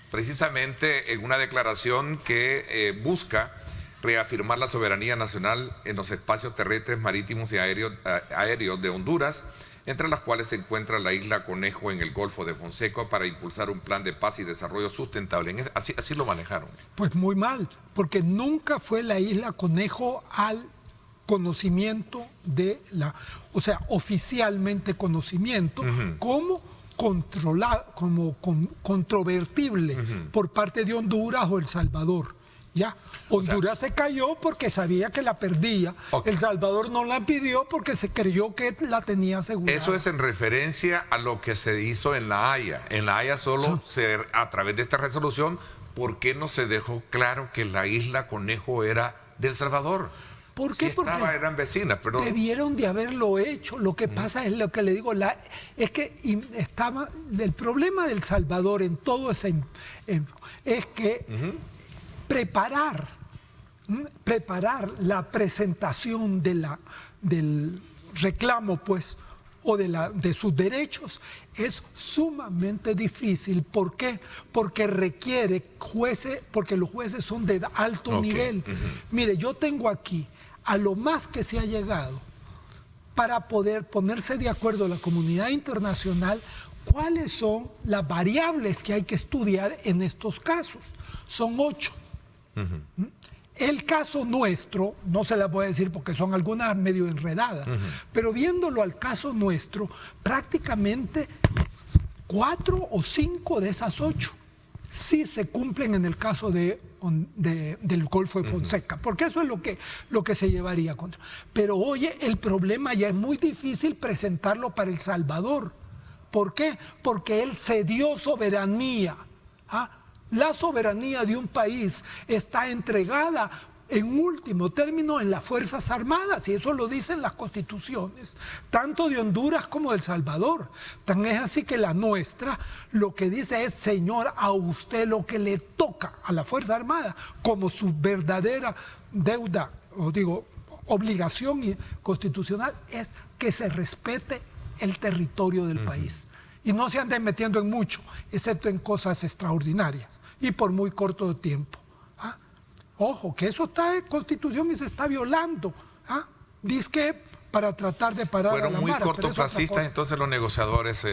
precisamente en una declaración que busca reafirmar la soberanía nacional en los espacios terrestres, marítimos y aéreos de Honduras, entre las cuales se encuentra la isla Conejo en el Golfo de Fonseca, para impulsar un plan de paz y desarrollo sustentable. Así lo manejaron. Pues muy mal, porque nunca fue la isla Conejo al conocimiento de o sea, oficialmente conocimiento, como controvertible por parte de Honduras o El Salvador. Ya, Honduras se cayó porque sabía que la perdía. Okay. El Salvador no la pidió porque se creyó que la tenía asegurada. Eso es en referencia a lo que se hizo en La Haya. En La Haya a través de esta resolución, ¿por qué no se dejó claro que la isla Conejo era de El Salvador? ¿Por qué? Porque eran vecinas, pero debieron de haberlo hecho. Lo que pasa es lo que le digo, es que estaba el problema del Salvador en todo ese es que preparar la presentación del reclamo, pues, o de sus derechos es sumamente difícil. ¿Por qué? Porque requiere porque los jueces son de alto nivel. Mire, yo tengo aquí a lo más que se ha llegado para poder ponerse de acuerdo la comunidad internacional cuáles son las variables que hay que estudiar en estos casos. Son 8. El caso nuestro, no se las voy a decir porque son algunas medio enredadas, pero viéndolo al caso nuestro, prácticamente 4 o 5 de esas 8 sí se cumplen en el caso del Golfo de Fonseca, porque eso es lo que se llevaría contra. Pero oye, el problema ya es muy difícil presentarlo para El Salvador. ¿Por qué? Porque él cedió soberanía. La soberanía de un país está entregada en último término en las Fuerzas Armadas, y eso lo dicen las constituciones, tanto de Honduras como de El Salvador. Tan es así que la nuestra lo que dice es: señor, a usted lo que le toca a la Fuerza Armada como su verdadera deuda, o digo, obligación constitucional, es que se respete el territorio del país. Y no se anden metiendo en mucho, excepto en cosas extraordinarias y por muy corto tiempo. Ojo, que eso está en Constitución y se está violando. Dice que para tratar de parar a la mara. Fueron muy cortoplacistas entonces los negociadores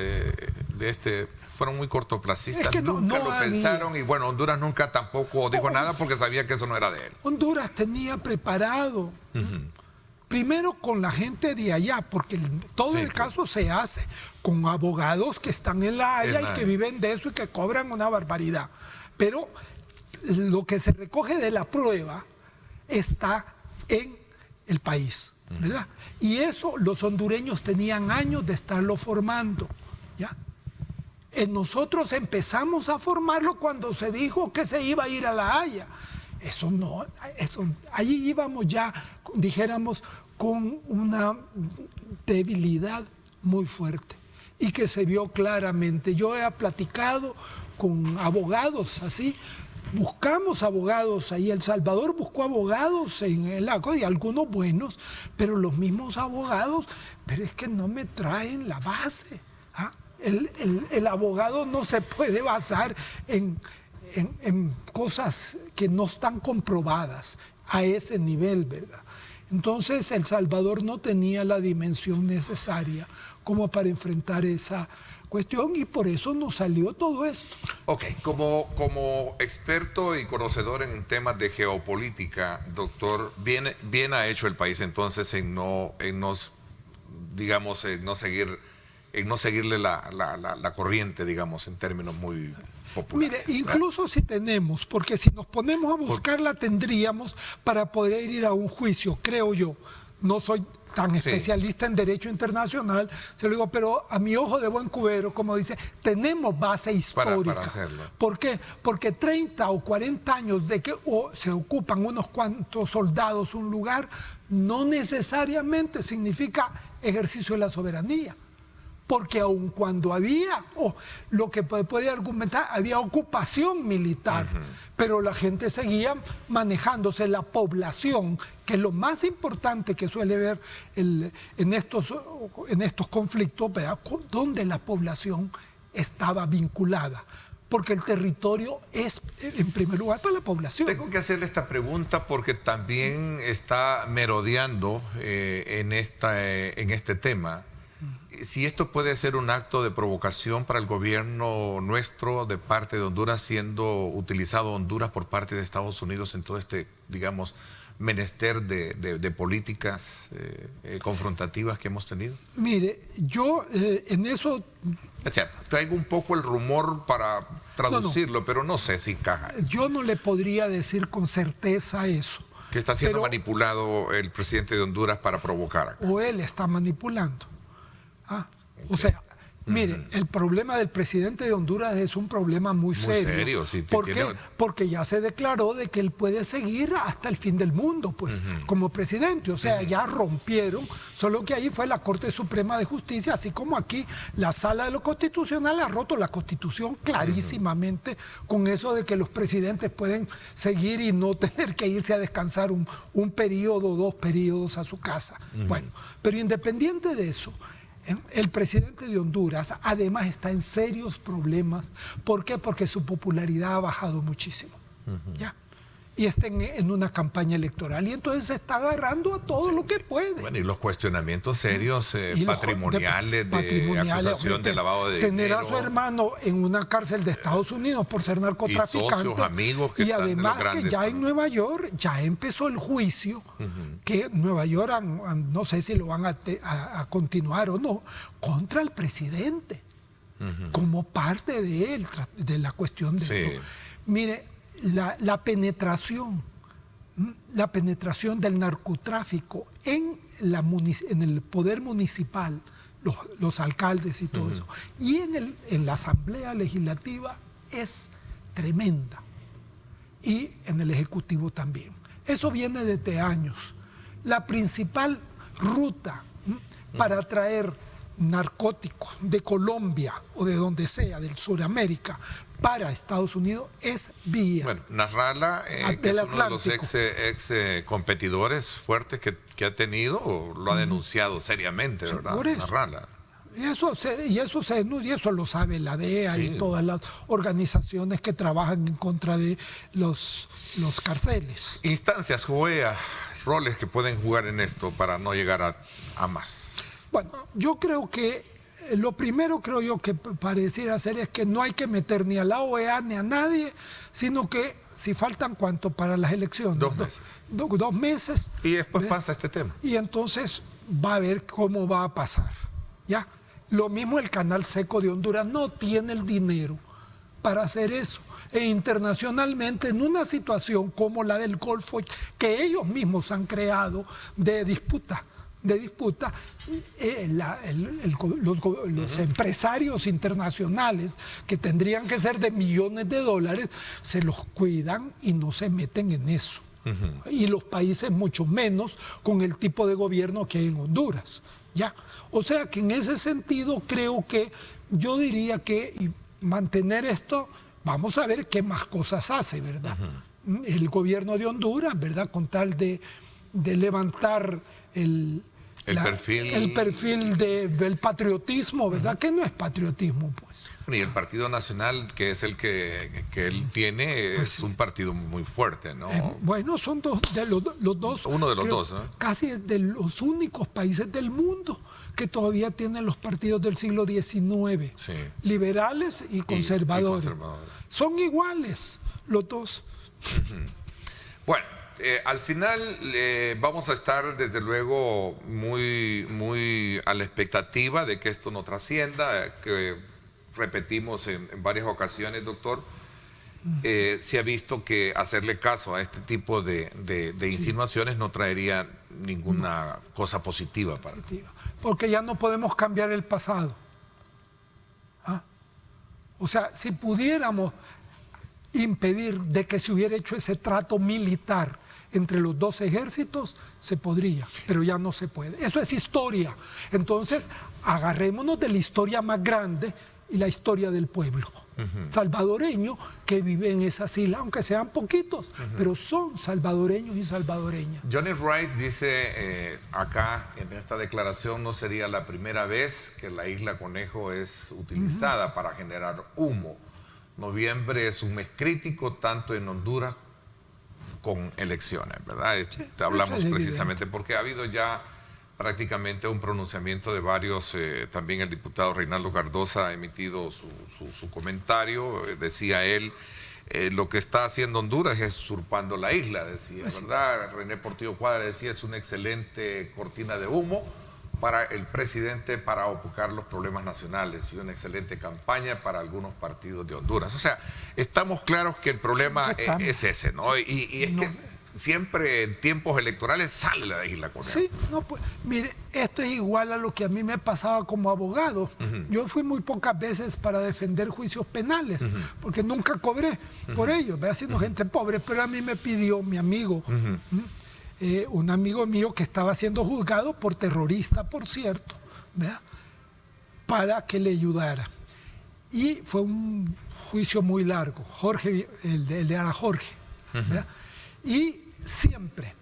fueron muy cortoplacistas. Es que nunca lo pensaron, y bueno, Honduras nunca tampoco dijo nada porque sabía que eso no era de él. Honduras tenía preparado primero con la gente de allá, porque todo Sí, el caso se hace con abogados que están en La Haya y que viven de eso y que cobran una barbaridad. Pero lo que se recoge de la prueba está en el país, ¿verdad? Y eso los hondureños tenían años de estarlo formando, ¿ya? Nosotros empezamos a formarlo cuando se dijo que se iba a ir a La Haya. Eso no, allí íbamos ya, dijéramos, con una debilidad muy fuerte y que se vio claramente. Yo he platicado con abogados así, buscamos abogados ahí, El Salvador buscó abogados en el ACO y algunos buenos, pero los mismos abogados, pero es que no me traen la base. ¿Ah? El abogado no se puede basar en cosas que no están comprobadas a ese nivel, ¿verdad? Entonces El Salvador no tenía la dimensión necesaria como para enfrentar esa cuestión y por eso nos salió todo esto. Ok, como experto y conocedor en temas de geopolítica, doctor, bien ha hecho el país entonces en no seguirle la corriente, digamos, en términos muy populares. Mire, incluso si tenemos, porque si nos ponemos a buscarla tendríamos para poder ir a un juicio, creo yo. No soy tan especialista en derecho internacional, se lo digo, pero a mi ojo de buen cubero, como dice, tenemos base histórica. Para hacerlo. ¿Por qué? Porque 30 o 40 años de que se ocupan unos cuantos soldados un lugar, no necesariamente significa ejercicio de la soberanía. Porque aun cuando había, lo que puede argumentar, había ocupación militar, pero la gente seguía manejándose, la población, que es lo más importante que suele ver en estos conflictos, ¿verdad? Donde la población estaba vinculada. Porque el territorio es, en primer lugar, para la población. Tengo que hacerle esta pregunta porque también está merodeando en este tema. Si esto puede ser un acto de provocación para el gobierno nuestro de parte de Honduras, siendo utilizado Honduras por parte de Estados Unidos en todo este, digamos, menester de políticas confrontativas que hemos tenido. Mire, yo en eso... O sea, traigo un poco el rumor para traducirlo, pero no sé si caja. Yo no le podría decir con certeza eso. Que está siendo manipulado el presidente de Honduras para provocar acá. O él está manipulando. O sea, mire, el problema del presidente de Honduras es un problema muy serio. Sí, ¿Por qué? Porque ya se declaró de que él puede seguir hasta el fin del mundo, pues, como presidente. O sea, ya rompieron, solo que ahí fue la Corte Suprema de Justicia, así como aquí la Sala de lo Constitucional ha roto la Constitución clarísimamente con eso de que los presidentes pueden seguir y no tener que irse a descansar un periodo, 2 periodos a su casa. Bueno, pero independiente de eso, el presidente de Honduras además está en serios problemas. ¿Por qué? Porque su popularidad ha bajado muchísimo. ¿Ya? Y está en una campaña electoral y entonces se está agarrando a todo lo que puede. Bueno, y los cuestionamientos serios patrimoniales, de acusación de lavado de tener dinero. A su hermano en una cárcel de Estados Unidos por ser narcotraficante. Y socios, amigos que y están además de los grandes, que ya en Nueva York ya empezó el juicio, que Nueva York, no sé si lo van a continuar o no, contra el presidente, como parte de la cuestión de esto. Mire, la penetración del narcotráfico en el poder municipal, los alcaldes y todo eso, y en la Asamblea Legislativa es tremenda, y en el Ejecutivo también. Eso viene desde años. La principal ruta para traer narcóticos de Colombia o de donde sea, del Suramérica, para Estados Unidos es vía. Bueno, Nasrallah, que es uno de los ex competidores fuertes que ha tenido, lo ha denunciado seriamente, ¿verdad? Por eso. Nasrallah. Y eso lo sabe la DEA y todas las organizaciones que trabajan en contra de los carteles. Instancias, OEA, roles que pueden jugar en esto para no llegar a más. Bueno, yo creo que lo primero creo yo que pareciera ser es que no hay que meter ni a la OEA ni a nadie, sino que si faltan ¿cuánto para las elecciones? 2 meses. 2 meses. Y después pasa este tema. Y entonces va a ver cómo va a pasar. ¿Ya? Lo mismo el Canal Seco de Honduras no tiene el dinero para hacer eso. E internacionalmente, en una situación como la del Golfo, que ellos mismos han creado de disputa, los empresarios internacionales que tendrían que ser de millones de dólares, se los cuidan y no se meten en eso. Y los países mucho menos con el tipo de gobierno que hay en Honduras. ¿Ya? O sea que en ese sentido creo que yo diría que mantener esto, vamos a ver qué más cosas hace, ¿verdad? El gobierno de Honduras, ¿verdad? Con tal de levantar el perfil del patriotismo, ¿verdad? Que no es patriotismo, pues. Y el Partido Nacional, que es el que él tiene, pues es un partido muy fuerte, ¿no? Bueno, son los dos. Uno de los dos, ¿no? Casi es de los únicos países del mundo que todavía tienen los partidos del siglo XIX. Sí. Liberales y conservadores. Son iguales los dos. Bueno. Al final vamos a estar desde luego muy a la expectativa de que esto no trascienda, que repetimos en varias ocasiones, doctor, se ha visto que hacerle caso a este tipo de insinuaciones no traería ninguna cosa positiva para porque ya no podemos cambiar el pasado. ¿Ah? O sea, si pudiéramos impedir de que se hubiera hecho ese trato militar entre los dos ejércitos, se podría, pero ya no se puede. Eso es historia. Entonces, agarrémonos de la historia más grande y la historia del pueblo salvadoreño que vive en esas islas, aunque sean poquitos, pero son salvadoreños y salvadoreñas. Johnny Wright dice acá en esta declaración: no sería la primera vez que la isla Conejo es utilizada para generar humo. Noviembre es un mes crítico tanto en Honduras con elecciones, ¿verdad? Sí, hablamos precisamente porque ha habido ya prácticamente un pronunciamiento de varios, también el diputado Reinaldo Cardosa ha emitido su comentario, decía él, lo que está haciendo Honduras es usurpando la isla, decía, ¿verdad? René Portillo Cuadra decía, es una excelente cortina de humo para el presidente para opacar los problemas nacionales y una excelente campaña para algunos partidos de Honduras. O sea, estamos claros que el problema es ese, ¿no? Y es que siempre en tiempos electorales sale la isla Conejo. Sí, no, pues, mire, esto es igual a lo que a mí me pasaba como abogado. Yo fui muy pocas veces para defender juicios penales, porque nunca cobré por ello, ¿verdad? Siendo gente pobre, pero a mí me pidió mi amigo, un amigo mío que estaba siendo juzgado por terrorista, por cierto, ¿verdad? Para que le ayudara. Y fue un juicio muy largo, Jorge, el de Ara Jorge, ¿verdad? Y siempre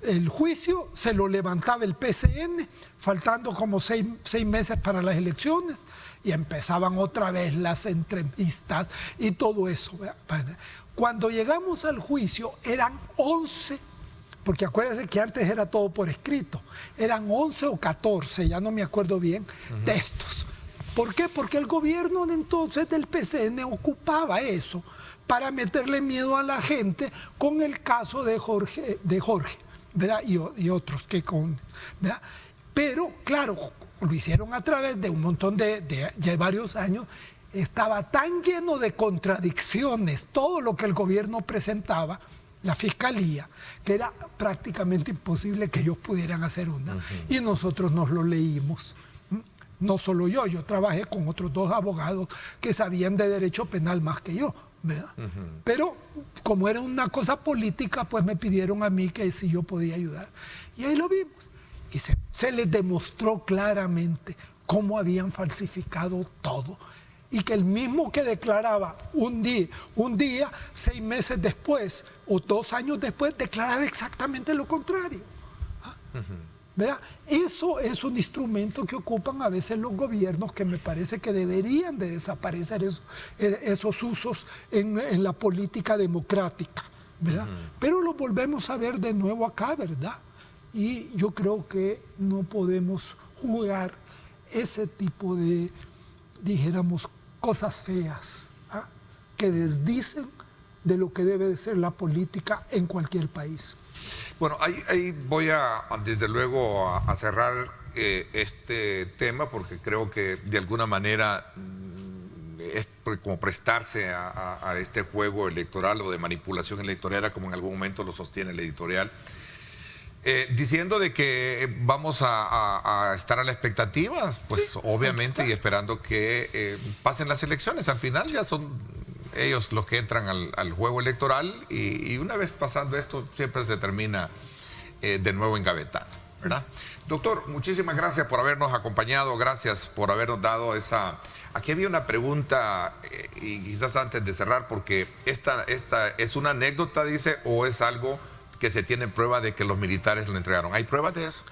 el juicio se lo levantaba el PCN, faltando como 6 meses para las elecciones, y empezaban otra vez las entrevistas y todo eso, ¿verdad? Cuando llegamos al juicio eran 11, porque acuérdense que antes era todo por escrito, eran 11 o 14, ya no me acuerdo bien, textos. ¿Por qué? Porque el gobierno de entonces del PCN ocupaba eso para meterle miedo a la gente con el caso de Jorge, ¿verdad? Y otros que ¿verdad? Pero, claro, lo hicieron a través de un montón de varios años. Estaba tan lleno de contradicciones todo lo que el gobierno presentaba, la fiscalía, que era prácticamente imposible que ellos pudieran hacer una. Y nosotros nos lo leímos. No solo yo trabajé con otros 2 abogados que sabían de derecho penal más que yo, ¿verdad? Pero como era una cosa política, pues me pidieron a mí que si yo podía ayudar. Y ahí lo vimos. Y se les demostró claramente cómo habían falsificado todo. Y que el mismo que declaraba un día, 6 meses después o 2 años después, declaraba exactamente lo contrario. ¿Verdad? Eso es un instrumento que ocupan a veces los gobiernos, que me parece que deberían de desaparecer esos usos en la política democrática, ¿verdad? Pero lo volvemos a ver de nuevo acá, ¿verdad? Y yo creo que no podemos jugar ese tipo de, dijéramos, cosas feas, ¿ah?, que desdicen de lo que debe de ser la política en cualquier país. Bueno, ahí voy desde luego a cerrar este tema, porque creo que de alguna manera es como prestarse a este juego electoral o de manipulación electoral, como en algún momento lo sostiene el editorial, diciendo de que vamos a estar a la expectativa, pues sí, obviamente, y esperando que pasen las elecciones. Al final ya son ellos los que entran al juego electoral, y una vez pasando esto siempre se termina de nuevo engavetando, ¿verdad? Doctor, muchísimas gracias por habernos acompañado, gracias por habernos dado esa... Aquí había una pregunta, y quizás antes de cerrar, porque esta es una anécdota, dice, o es algo que se tiene prueba de que los militares lo entregaron. ¿Hay pruebas de eso?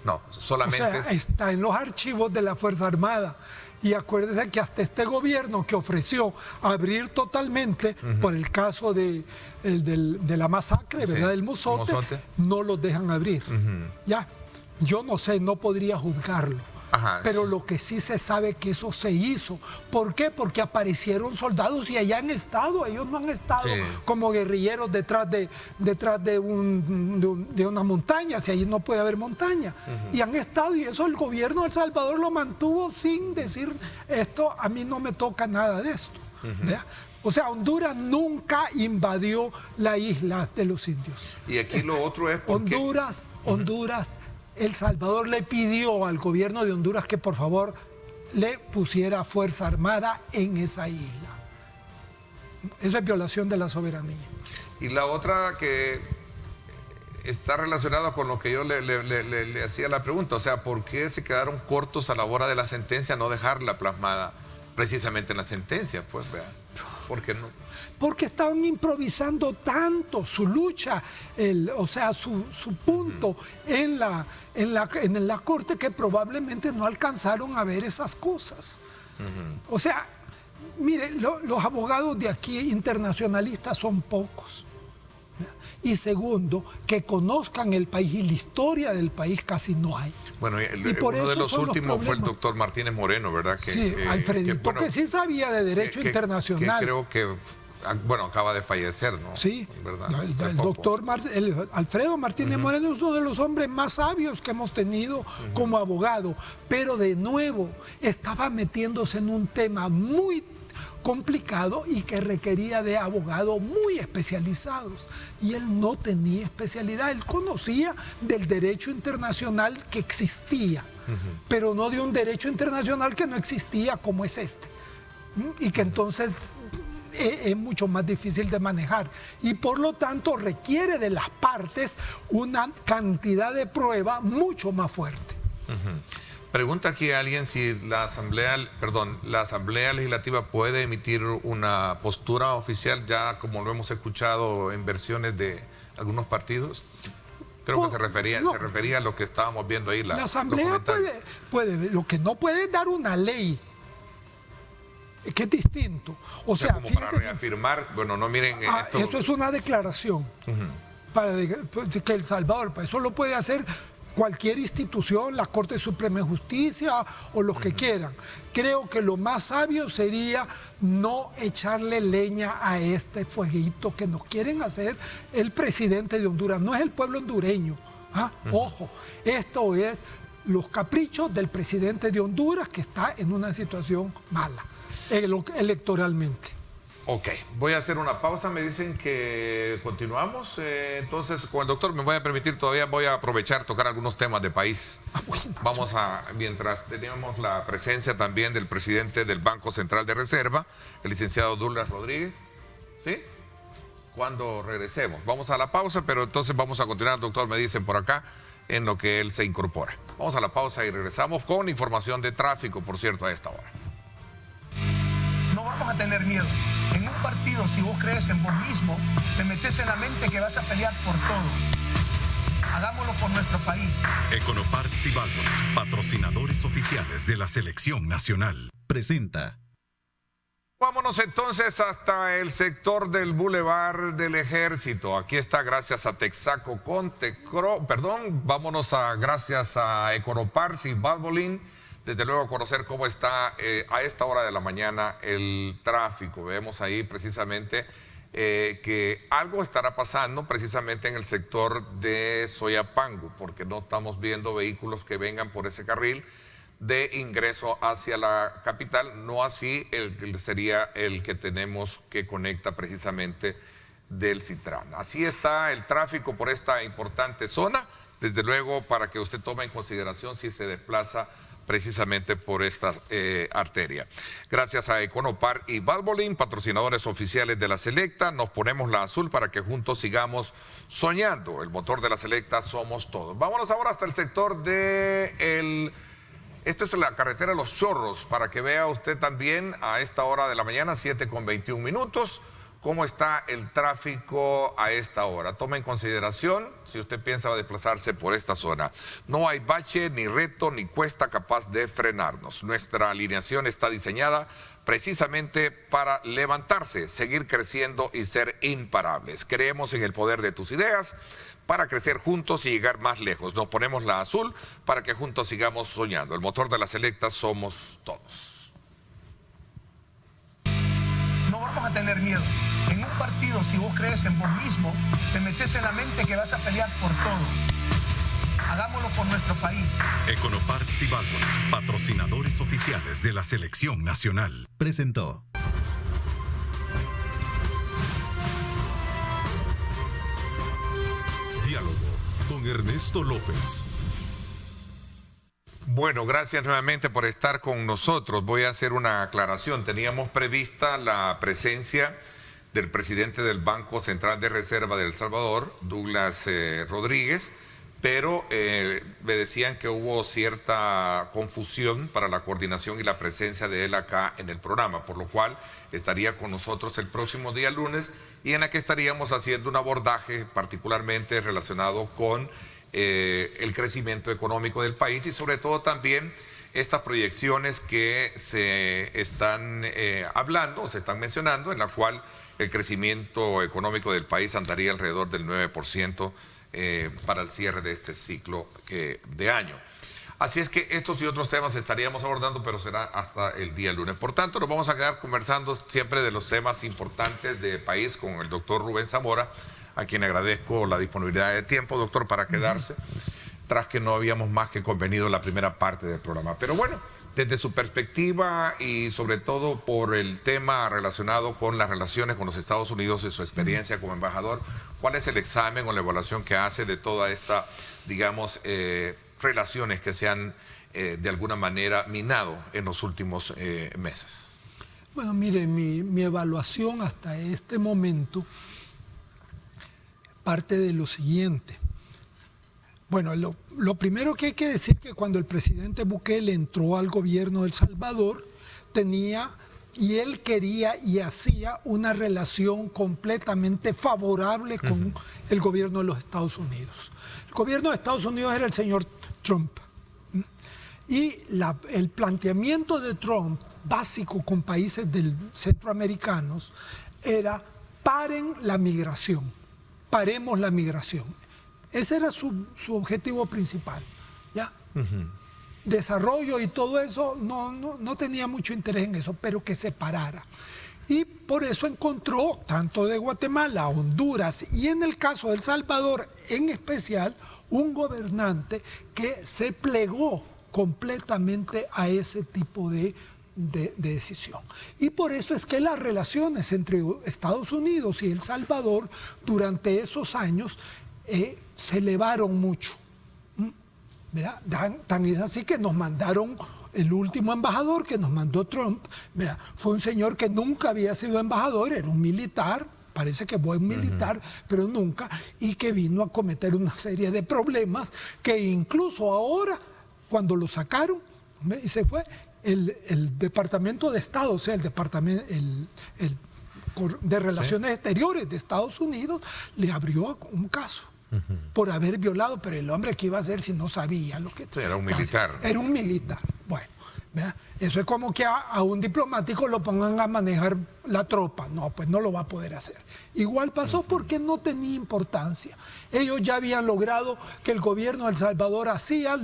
No, solamente... O sea, está en los archivos de la Fuerza Armada. Y acuérdese que hasta este gobierno que ofreció abrir totalmente, por el caso de la masacre, ¿verdad?, del Mozote, no los dejan abrir. Ya, yo no sé, no podría juzgarlo. Ajá. Pero lo que sí se sabe que eso se hizo. ¿Por qué? Porque aparecieron soldados y allá han estado. Ellos no han estado como guerrilleros detrás de una montaña, si allí no puede haber montaña. Y han estado, y eso el gobierno de El Salvador lo mantuvo sin decir, esto a mí no me toca nada de esto. O sea, Honduras nunca invadió la isla de los indios. Y aquí lo otro es porque... Honduras, El Salvador le pidió al gobierno de Honduras que por favor le pusiera Fuerza Armada en esa isla. Esa es violación de la soberanía. Y la otra que está relacionada con lo que yo le hacía la pregunta, o sea, ¿por qué se quedaron cortos a la hora de la sentencia, no dejarla plasmada precisamente en la sentencia? Pues vean, ¿por qué no? Porque estaban improvisando tanto su lucha, o sea, su punto en la corte, que probablemente no alcanzaron a ver esas cosas. O sea, mire, los abogados de aquí internacionalistas son pocos. Y segundo, que conozcan el país y la historia del país casi no hay. Bueno, uno de los últimos fue el doctor Martínez Moreno, ¿verdad? Sí, Alfredito, que sí sabía de derecho internacional. Que creo que, bueno, acaba de fallecer, ¿no? Sí, ¿verdad? El doctor Alfredo Martínez Moreno es uno de los hombres más sabios que hemos tenido como abogado, pero de nuevo estaba metiéndose en un tema muy complicado y que requería de abogados muy especializados, y él no tenía especialidad. Él conocía del derecho internacional que existía, pero no de un derecho internacional que no existía como es este, y que entonces es mucho más difícil de manejar, y por lo tanto requiere de las partes una cantidad de prueba mucho más fuerte. Pregunta aquí a alguien si la Asamblea Legislativa puede emitir una postura oficial, ya como lo hemos escuchado en versiones de algunos partidos. Creo que se refería a lo que estábamos viendo ahí. La Asamblea puede, lo que no puede es dar una ley, que es distinto. O sea, como para reafirmar, bueno, no miren... Eso es una declaración para que El Salvador, pues eso lo puede hacer cualquier institución, la Corte Suprema de Justicia o los que quieran. Creo que lo más sabio sería no echarle leña a este fueguito que nos quieren hacer el presidente de Honduras. No es el pueblo hondureño. Ojo, esto es los caprichos del presidente de Honduras, que está en una situación mala electoralmente. Ok, voy a hacer una pausa, me dicen que continuamos, entonces con el doctor me voy a permitir, todavía voy a aprovechar, tocar algunos temas de país. Vamos mientras teníamos la presencia también del presidente del Banco Central de Reserva, el licenciado Douglas Rodríguez, ¿sí? Cuando regresemos, vamos a la pausa, pero entonces vamos a continuar, doctor, me dicen por acá, en lo que él se incorpora. Vamos a la pausa y regresamos con información de tráfico, por cierto, a esta hora. No vamos a tener miedo. En un partido, si vos crees en vos mismo, te metes en la mente que vas a pelear por todo. Hagámoslo por nuestro país. Econoparts y Valvol, patrocinadores oficiales de la Selección Nacional, presenta. Vámonos entonces hasta el sector del Boulevard del Ejército. Aquí está, gracias a Texaco con vámonos gracias a Econoparts y Valvoline. desde luego conocer cómo está a esta hora de la mañana el tráfico. Vemos ahí precisamente que algo estará pasando precisamente en el sector de Soyapango, porque no estamos viendo vehículos que vengan por ese carril de ingreso hacia la capital, no así sería el que tenemos que conecta precisamente del Citrán. Así está el tráfico por esta importante zona, desde luego para que usted tome en consideración si se desplaza precisamente por esta arteria. Gracias a Econopar y Valvoline, patrocinadores oficiales de la Selecta, nos ponemos la azul para que juntos sigamos soñando. El motor de la Selecta somos todos. Vámonos ahora hasta el sector de esto es la carretera de Los Chorros, para que vea usted también a esta hora de la mañana, 7:21, cómo está el tráfico a esta hora. Tome en consideración si usted piensa desplazarse por esta zona. No hay bache, ni reto, ni cuesta capaz de frenarnos. Nuestra alineación está diseñada precisamente para levantarse, seguir creciendo y ser imparables. Creemos en el poder de tus ideas para crecer juntos y llegar más lejos. Nos ponemos la azul para que juntos sigamos soñando. El motor de la Selecta somos todos. No vamos a tener miedo. En un partido, si vos crees en vos mismo, te metes en la mente que vas a pelear por todo. Hagámoslo por nuestro país. Econoparts y Valvoline, patrocinadores oficiales de la Selección Nacional, presentó. Diálogo con Ernesto López. Bueno, gracias nuevamente por estar con nosotros. Voy a hacer una aclaración. Teníamos prevista la presencia del presidente del Banco Central de Reserva de El Salvador, Douglas Rodríguez, pero me decían que hubo cierta confusión para la coordinación y la presencia de él acá en el programa, por lo cual estaría con nosotros el próximo día lunes y en la que estaríamos haciendo un abordaje particularmente relacionado con el crecimiento económico del país y sobre todo también estas proyecciones que se están hablando, se están mencionando, en la cual el crecimiento económico del país andaría alrededor del 9% para el cierre de este ciclo de año. Así es que estos y otros temas estaríamos abordando, pero será hasta el día lunes. Por tanto, nos vamos a quedar conversando siempre de los temas importantes del país con el doctor Rubén Zamora, a quien agradezco la disponibilidad de tiempo, doctor, para quedarse, tras que no habíamos más que convenido la primera parte del programa. Pero bueno, desde su perspectiva y sobre todo por el tema relacionado con las relaciones con los Estados Unidos y su experiencia como embajador, ¿cuál es el examen o la evaluación que hace de toda esta, digamos, relaciones que se han de alguna manera minado en los últimos meses? Bueno, mire, mi evaluación hasta este momento parte de lo siguiente. Bueno, lo primero que hay que decir que cuando el presidente Bukele entró al gobierno de El Salvador, y él quería y hacía una relación completamente favorable con el gobierno de los Estados Unidos. El gobierno de Estados Unidos era el señor Trump. Y el planteamiento de Trump, básico con países centroamericanos, era paren la migración, paremos la migración. Ese era su objetivo principal, ¿ya? Desarrollo y todo eso, no tenía mucho interés en eso, pero que se parara. Y por eso encontró, tanto de Guatemala, Honduras y en el caso de El Salvador en especial, un gobernante que se plegó completamente a ese tipo de decisión. Y por eso es que las relaciones entre Estados Unidos y El Salvador durante esos años se elevaron mucho. ¿Verdad? Tan es así que nos mandaron, el último embajador que nos mandó Trump, ¿verdad? Fue un señor que nunca había sido embajador, era un militar, parece que buen militar, pero nunca, y que vino a cometer una serie de problemas que incluso ahora, cuando lo sacaron, y se fue, el Departamento de Estado, o sea, el Departamento de Relaciones Exteriores de Estados Unidos, le abrió un caso por haber violado, pero el hombre que iba a hacer si no sabía lo que... Sí, era un militar. Era un militar. Bueno, ¿verdad? Eso es como que a un diplomático lo pongan a manejar la tropa. No, pues no lo va a poder hacer. Igual pasó porque no tenía importancia. Ellos ya habían logrado que el gobierno de El Salvador hacía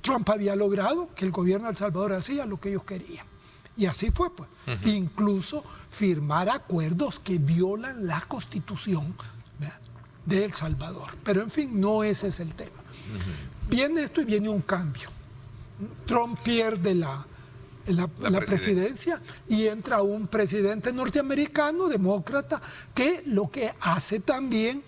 Trump había logrado que el gobierno de El Salvador hacía lo que ellos querían. Y así fue, pues. Incluso firmar acuerdos que violan la Constitución, ¿verdad?, de El Salvador. Pero, en fin, no ese es el tema. Viene esto y viene un cambio. Trump pierde la presidencia y entra un presidente norteamericano, demócrata, que lo que hace también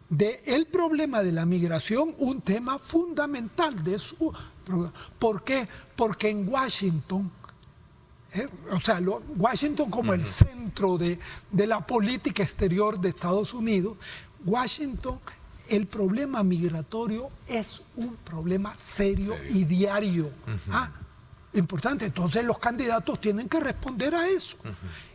del problema de la migración un tema fundamental de su programa. ¿Por qué? Porque en Washington, Washington como el centro de la política exterior de Estados Unidos, Washington, el problema migratorio es un problema serio y diario. Importante. Entonces los candidatos tienen que responder a eso.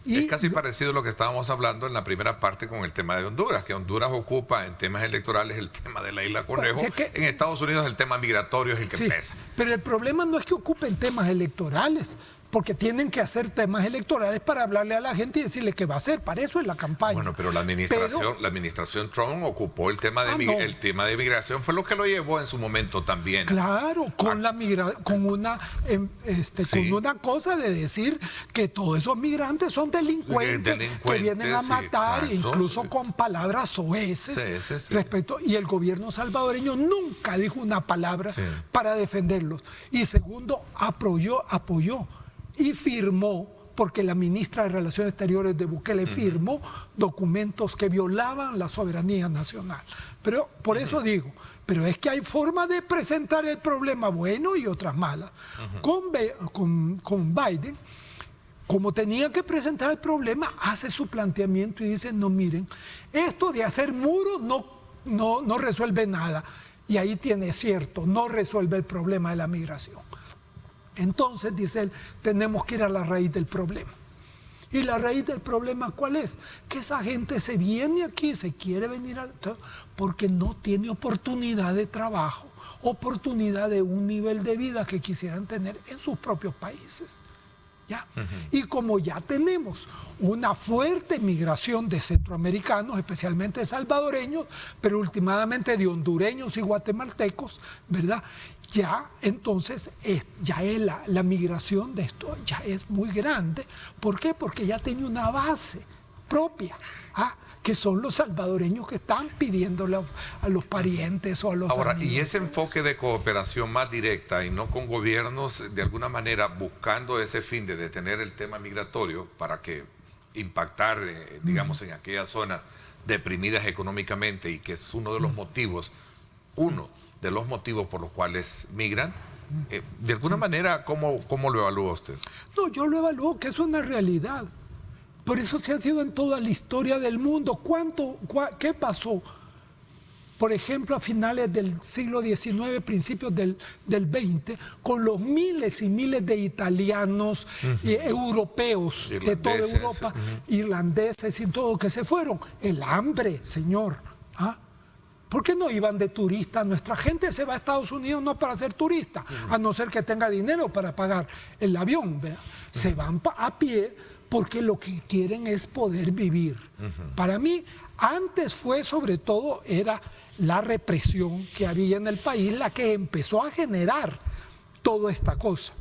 Y es casi parecido a lo que estábamos hablando en la primera parte con el tema de Honduras, que Honduras ocupa en temas electorales el tema de la Isla Conejo. En Estados Unidos el tema migratorio es el que pesa. Pero el problema no es que ocupen temas electorales, porque tienen que hacer temas electorales para hablarle a la gente y decirle qué va a hacer. Para eso es la campaña. Bueno, pero la administración Trump ocupó el tema de el tema de migración, fue lo que lo llevó en su momento también. Claro, con una cosa de decir que todos esos migrantes son delincuentes que vienen a matar, incluso con palabras soeces respecto. Y el gobierno salvadoreño nunca dijo una palabra para defenderlos. Y segundo, apoyó y firmó, porque la ministra de Relaciones Exteriores de Bukele firmó documentos que violaban la soberanía nacional. Pero por eso digo, pero es que hay forma de presentar el problema bueno y otras malas. Con Biden, como tenía que presentar el problema, hace su planteamiento y dice, no, miren, esto de hacer muros no resuelve nada. Y ahí tiene cierto, no resuelve el problema de la migración. Entonces, dice él, tenemos que ir a la raíz del problema. ¿Y la raíz del problema cuál es? Que esa gente se viene aquí, se quiere venir porque no tiene oportunidad de trabajo, oportunidad de un nivel de vida que quisieran tener en sus propios países. ¿Ya? Y como ya tenemos una fuerte migración de centroamericanos, especialmente de salvadoreños, pero últimamente de hondureños y guatemaltecos, ¿verdad? Ya entonces la migración de esto ya es muy grande. ¿Por qué? Porque ya tiene una base propia, que son los salvadoreños que están pidiéndole a los parientes o a los amigos. Y ese enfoque de cooperación más directa y no con gobiernos, de alguna manera buscando ese fin de detener el tema migratorio para que impactar, digamos, en aquellas zonas deprimidas económicamente, y que es uno de los motivos por los cuales migran. De alguna manera, ¿cómo lo evalúa usted? No, yo lo evalúo que es una realidad. Por eso se ha sido en toda la historia del mundo. ¿Qué pasó? Por ejemplo, a finales del siglo XIX, principios del XX, con los miles y miles de italianos, europeos, de toda Europa, irlandeses y todo, que se fueron. El hambre, señor. ¿Por qué no iban de turista? Nuestra gente se va a Estados Unidos no para ser turista, a no ser que tenga dinero para pagar el avión, ¿verdad? Se van a pie porque lo que quieren es poder vivir. Para mí, antes fue sobre todo, era la represión que había en el país la que empezó a generar toda esta cosa.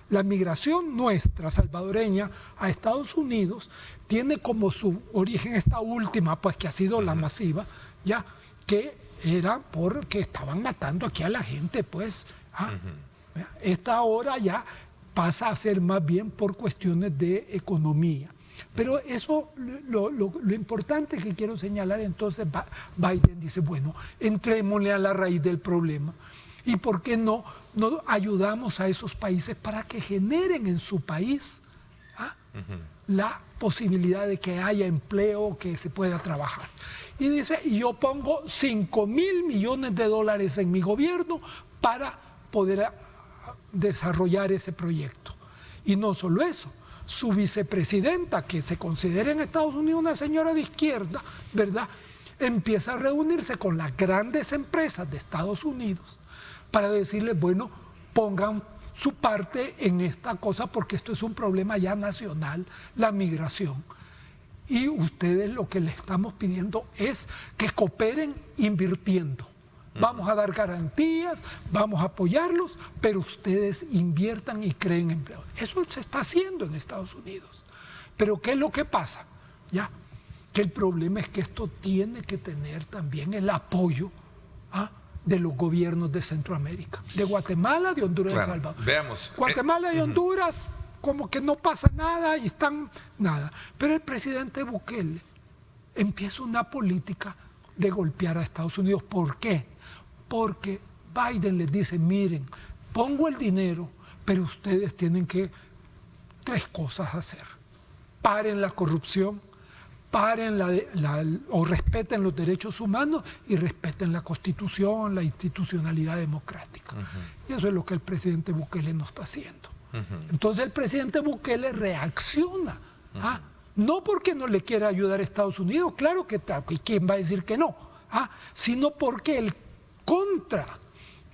La migración nuestra, salvadoreña, a Estados Unidos, tiene como su origen esta última, pues que ha sido la masiva, ya, que era porque estaban matando aquí a la gente, pues. Esta hora ya pasa a ser más bien por cuestiones de economía. Pero eso, lo importante que quiero señalar, entonces Biden dice, bueno, entrémosle a la raíz del problema. ¿Y por qué no ayudamos a esos países para que generen en su país la posibilidad de que haya empleo, que se pueda trabajar? Y dice, yo pongo $5,000 millones en mi gobierno para poder desarrollar ese proyecto. Y no solo eso, su vicepresidenta, que se considera en Estados Unidos una señora de izquierda, ¿verdad?, empieza a reunirse con las grandes empresas de Estados Unidos para decirles, bueno, pongan su parte en esta cosa porque esto es un problema ya nacional, la migración. Y ustedes lo que le estamos pidiendo es que cooperen invirtiendo. vamos a dar garantías, vamos a apoyarlos, pero ustedes inviertan y creen empleo. Eso se está haciendo en Estados Unidos. Pero ¿qué es lo que pasa? Ya, que el problema es que esto tiene que tener también el apoyo de los gobiernos de Centroamérica, de Guatemala, de Honduras y El Salvador. Veamos. Guatemala y Honduras, como que no pasa nada y están nada. Pero el presidente Bukele empieza una política de golpear a Estados Unidos. ¿Por qué? Porque Biden les dice, miren, pongo el dinero, pero ustedes tienen que 3 cosas hacer. Paren la corrupción, paren o respeten los derechos humanos y respeten la Constitución, la institucionalidad democrática. Y eso es lo que el presidente Bukele no está haciendo. Entonces el presidente Bukele reacciona. No porque no le quiera ayudar a Estados Unidos, claro que ¿quién va a decir que no? Sino porque el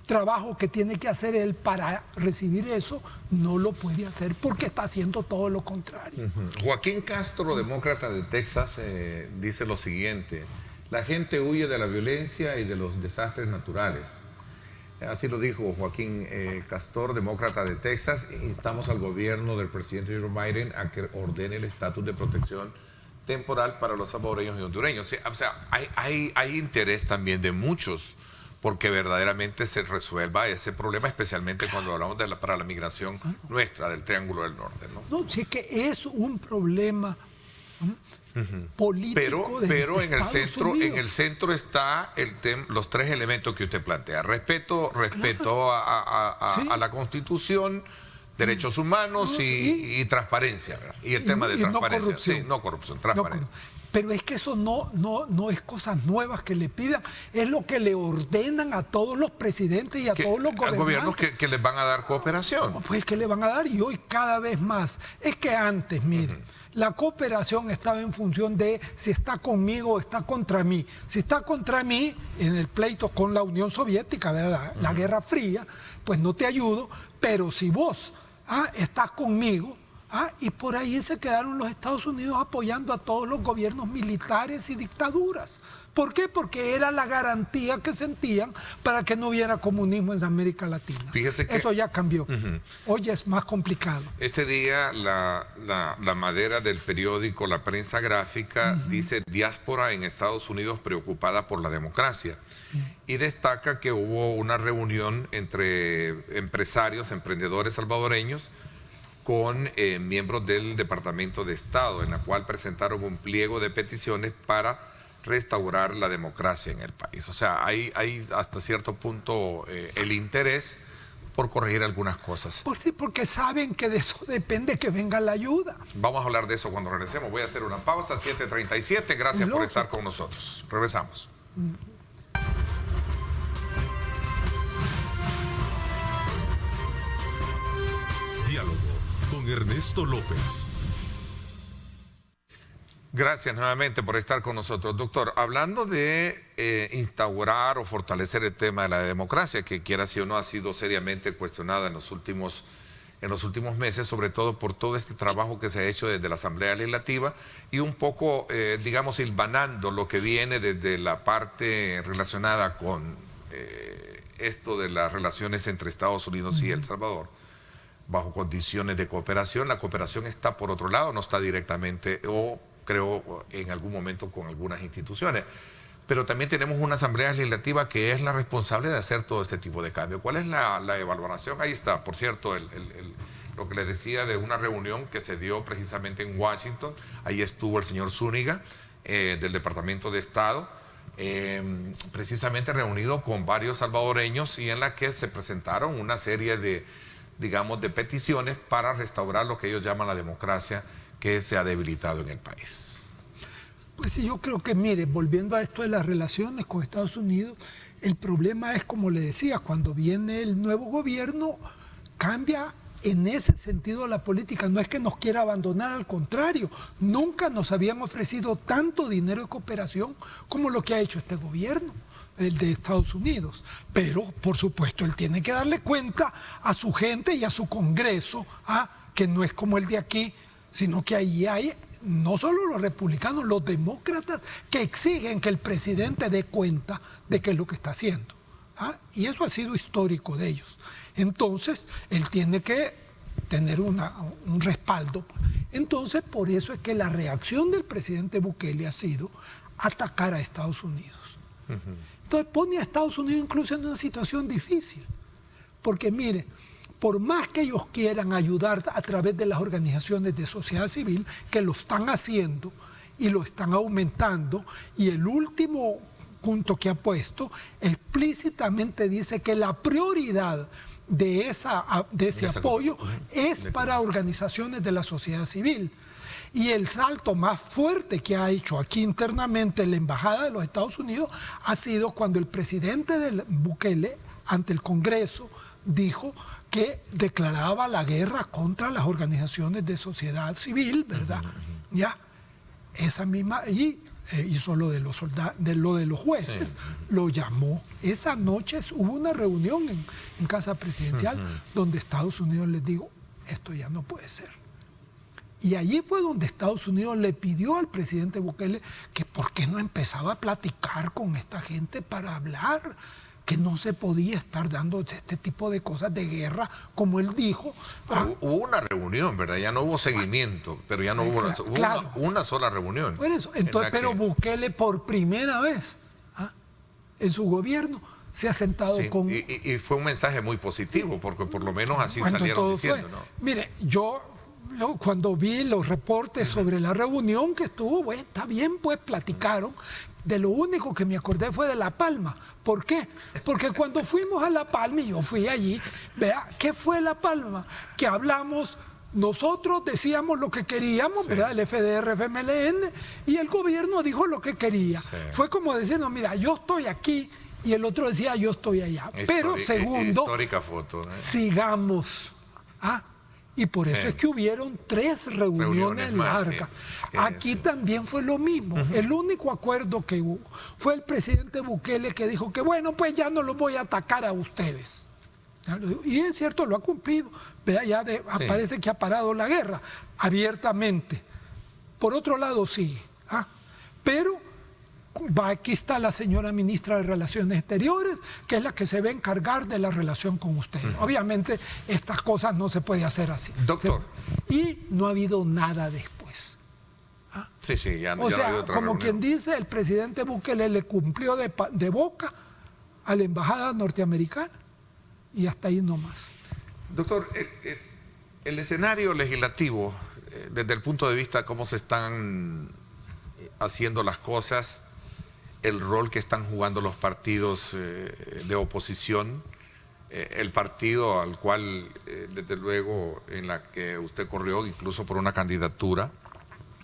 trabajo que tiene que hacer él para recibir eso no lo puede hacer porque está haciendo todo lo contrario. Joaquín Castro, demócrata de Texas, dice lo siguiente: la gente huye de la violencia y de los desastres naturales. Así lo dijo Joaquín Castor, demócrata de Texas. Instamos al gobierno del presidente Joe Biden a que ordene el estatus de protección temporal para los salvadoreños y hondureños. O sea, hay interés también de muchos porque verdaderamente se resuelva ese problema, especialmente cuando hablamos para la migración nuestra, del Triángulo del Norte, ¿no? No, sí, es que es un problema político pero de en el centro está los 3 elementos que usted plantea: respeto a la Constitución, derechos humanos y transparencia, ¿verdad? Y el tema de transparencia. No corrupción. Sí, no corrupción, transparencia. Pero es que eso no es cosas nuevas que le pidan, es lo que le ordenan a todos los presidentes y a todos los gobernantes. Gobiernos que les van a dar cooperación. Pues que le van a dar, y hoy cada vez más. Es que antes, miren, la cooperación estaba en función de si está conmigo o está contra mí. Si está contra mí, en el pleito con la Unión Soviética, ¿verdad? La Guerra Fría, pues no te ayudo, pero si vos estás conmigo, y por ahí se quedaron los Estados Unidos apoyando a todos los gobiernos militares y dictaduras. ¿Por qué? Porque era la garantía que sentían para que no hubiera comunismo en América Latina. Fíjese que eso ya cambió. Hoy es más complicado. Este día la madera del periódico La Prensa Gráfica dice: diáspora en Estados Unidos preocupada por la democracia. Y destaca que hubo una reunión entre empresarios, emprendedores salvadoreños con miembros del Departamento de Estado, en la cual presentaron un pliego de peticiones para restaurar la democracia en el país. O sea, hay hasta cierto punto el interés por corregir algunas cosas. Porque saben que de eso depende que venga la ayuda. Vamos a hablar de eso cuando regresemos. Voy a hacer una pausa, 7:37. Gracias por estar con nosotros. Regresamos. Diálogo con Ernesto López. Gracias nuevamente por estar con nosotros. Doctor, hablando de instaurar o fortalecer el tema de la democracia, que quiera si o no ha sido seriamente cuestionada en los últimos meses, sobre todo por todo este trabajo que se ha hecho desde la Asamblea Legislativa y un poco, digamos, hilvanando lo que viene desde la parte relacionada con esto de las relaciones entre Estados Unidos y El Salvador, bajo condiciones de cooperación. La cooperación está por otro lado, no está directamente, o creo en algún momento con algunas instituciones. Pero también tenemos una Asamblea Legislativa que es la responsable de hacer todo este tipo de cambios. ¿Cuál es la evaluación? Ahí está, por cierto, lo que les decía de una reunión que se dio precisamente en Washington. Ahí estuvo el señor Zúñiga, del Departamento de Estado, precisamente reunido con varios salvadoreños, y en la que se presentaron una serie de peticiones para restaurar lo que ellos llaman la democracia, que se ha debilitado en el país. Pues sí, yo creo que, mire, volviendo a esto de las relaciones con Estados Unidos, el problema es, como le decía, cuando viene el nuevo gobierno, cambia en ese sentido la política. No es que nos quiera abandonar, al contrario, nunca nos habían ofrecido tanto dinero de cooperación como lo que ha hecho este gobierno, el de Estados Unidos. Pero, por supuesto, él tiene que darle cuenta a su gente y a su Congreso, que no es como el de aquí, sino que ahí hay no solo los republicanos, los demócratas que exigen que el presidente dé cuenta de qué es lo que está haciendo. Y eso ha sido histórico de ellos. Entonces, él tiene que tener un respaldo. Entonces, por eso es que la reacción del presidente Bukele ha sido atacar a Estados Unidos. Entonces, pone a Estados Unidos incluso en una situación difícil. Porque, mire, por más que ellos quieran ayudar a través de las organizaciones de sociedad civil, que lo están haciendo y lo están aumentando, y el último punto que ha puesto explícitamente dice que la prioridad de ese apoyo es para organizaciones de la sociedad civil. Y el salto más fuerte que ha hecho aquí internamente la Embajada de los Estados Unidos ha sido cuando el presidente de Bukele, ante el Congreso, dijo que declaraba la guerra contra las organizaciones de sociedad civil, ¿verdad? Ya, esa misma, y hizo lo de los jueces, lo llamó. Esa noche hubo una reunión en Casa Presidencial donde Estados Unidos les dijo, esto ya no puede ser. Y allí fue donde Estados Unidos le pidió al presidente Bukele que por qué no empezaba a platicar con esta gente para hablar, que no se podía estar dando este tipo de cosas de guerra, como él dijo. Hubo una reunión, ¿verdad? Ya no hubo seguimiento, pero ya no hubo una sola reunión. Por eso, entonces, pero Bukele por primera vez en su gobierno se ha sentado con... Y fue un mensaje muy positivo, porque por lo menos así salieron diciendo, ¿no? Mire, yo cuando vi los reportes sobre la reunión que estuvo, pues está bien, pues platicaron. De lo único que me acordé fue de La Palma. ¿Por qué? Porque cuando fuimos a La Palma, y yo fui allí, vea, ¿qué fue La Palma? Que hablamos, nosotros decíamos lo que queríamos, ¿verdad? El FDR-FMLN, y el gobierno dijo lo que quería. Fue como diciendo, mira, yo estoy aquí, y el otro decía, yo estoy allá. Pero segundo, histórica foto, sigamos. Y por eso es que hubieron 3 reuniones largas. Aquí también fue lo mismo. El único acuerdo que hubo fue el presidente Bukele que dijo que bueno, pues ya no los voy a atacar a ustedes. Y es cierto, lo ha cumplido. Ya parece que ha parado la guerra abiertamente. Por otro lado sigue. Pero aquí está la señora ministra de Relaciones Exteriores, que es la que se va a encargar de la relación con ustedes. Obviamente, estas cosas no se puede hacer así. Doctor. Y no ha habido nada después. Ya o sea, como reunión. Quien dice, el presidente Bukele le cumplió de boca a la embajada norteamericana y hasta ahí nomás. Doctor, el escenario legislativo, desde el punto de vista de cómo se están haciendo las cosas, el rol que están jugando los partidos de oposición, el partido al cual, desde luego, en la que usted corrió, incluso por una candidatura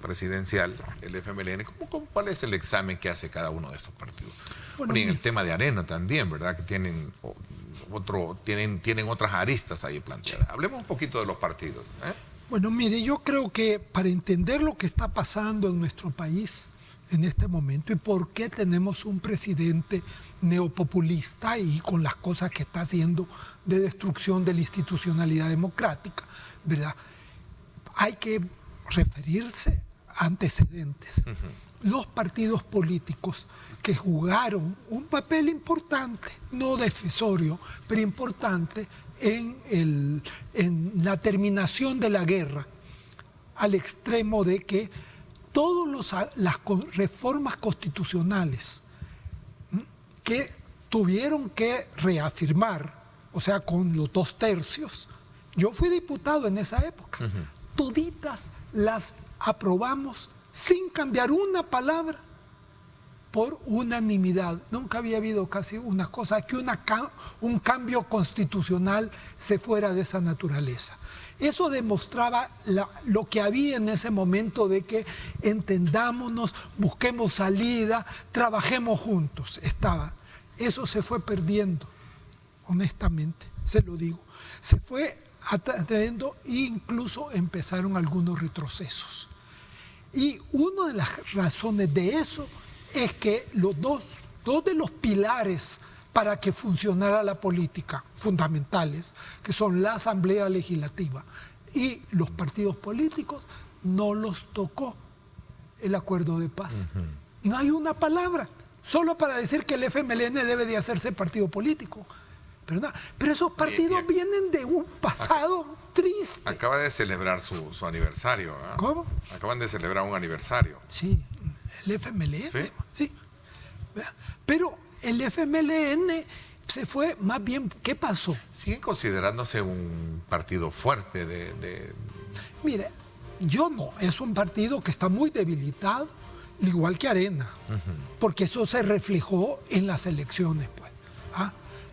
presidencial, el FMLN, ¿cuál es el examen que hace cada uno de estos partidos? Bueno, y en el tema de Arena también, ¿verdad? Que tienen otras aristas ahí planteadas. Hablemos un poquito de los partidos. Bueno, mire, yo creo que para entender lo que está pasando en nuestro país en este momento y por qué tenemos un presidente neopopulista y con las cosas que está haciendo de destrucción de la institucionalidad democrática, ¿verdad? Hay que referirse a antecedentes. Los partidos políticos que jugaron un papel importante, no decisorio, pero importante en la terminación de la guerra, al extremo de que todas las reformas constitucionales que tuvieron que reafirmar, o sea, con los 2/3, yo fui diputado en esa época, toditas las aprobamos sin cambiar una palabra, por unanimidad. Nunca había habido casi una cosa que un cambio constitucional se fuera de esa naturaleza. Eso demostraba lo que había en ese momento de que entendámonos, busquemos salida, trabajemos juntos. Eso se fue perdiendo, honestamente, se lo digo. Se fue atrayendo e incluso empezaron algunos retrocesos. Y una de las razones de eso es que dos de los pilares para que funcionara la política fundamentales, que son la Asamblea Legislativa y los partidos políticos, no los tocó el acuerdo de paz. No hay una palabra solo para decir que el FMLN debe de hacerse partido político. Pero esos partidos vienen de un pasado triste. Acaba de celebrar su aniversario, ¿verdad? ¿Cómo? Acaban de celebrar un aniversario. Sí, el FMLN, sí. Pero el FMLN se fue, más bien, ¿qué pasó? ¿Sigue considerándose un partido fuerte Mire, yo no, es un partido que está muy debilitado, igual que Arena, porque eso se reflejó en las elecciones, pues.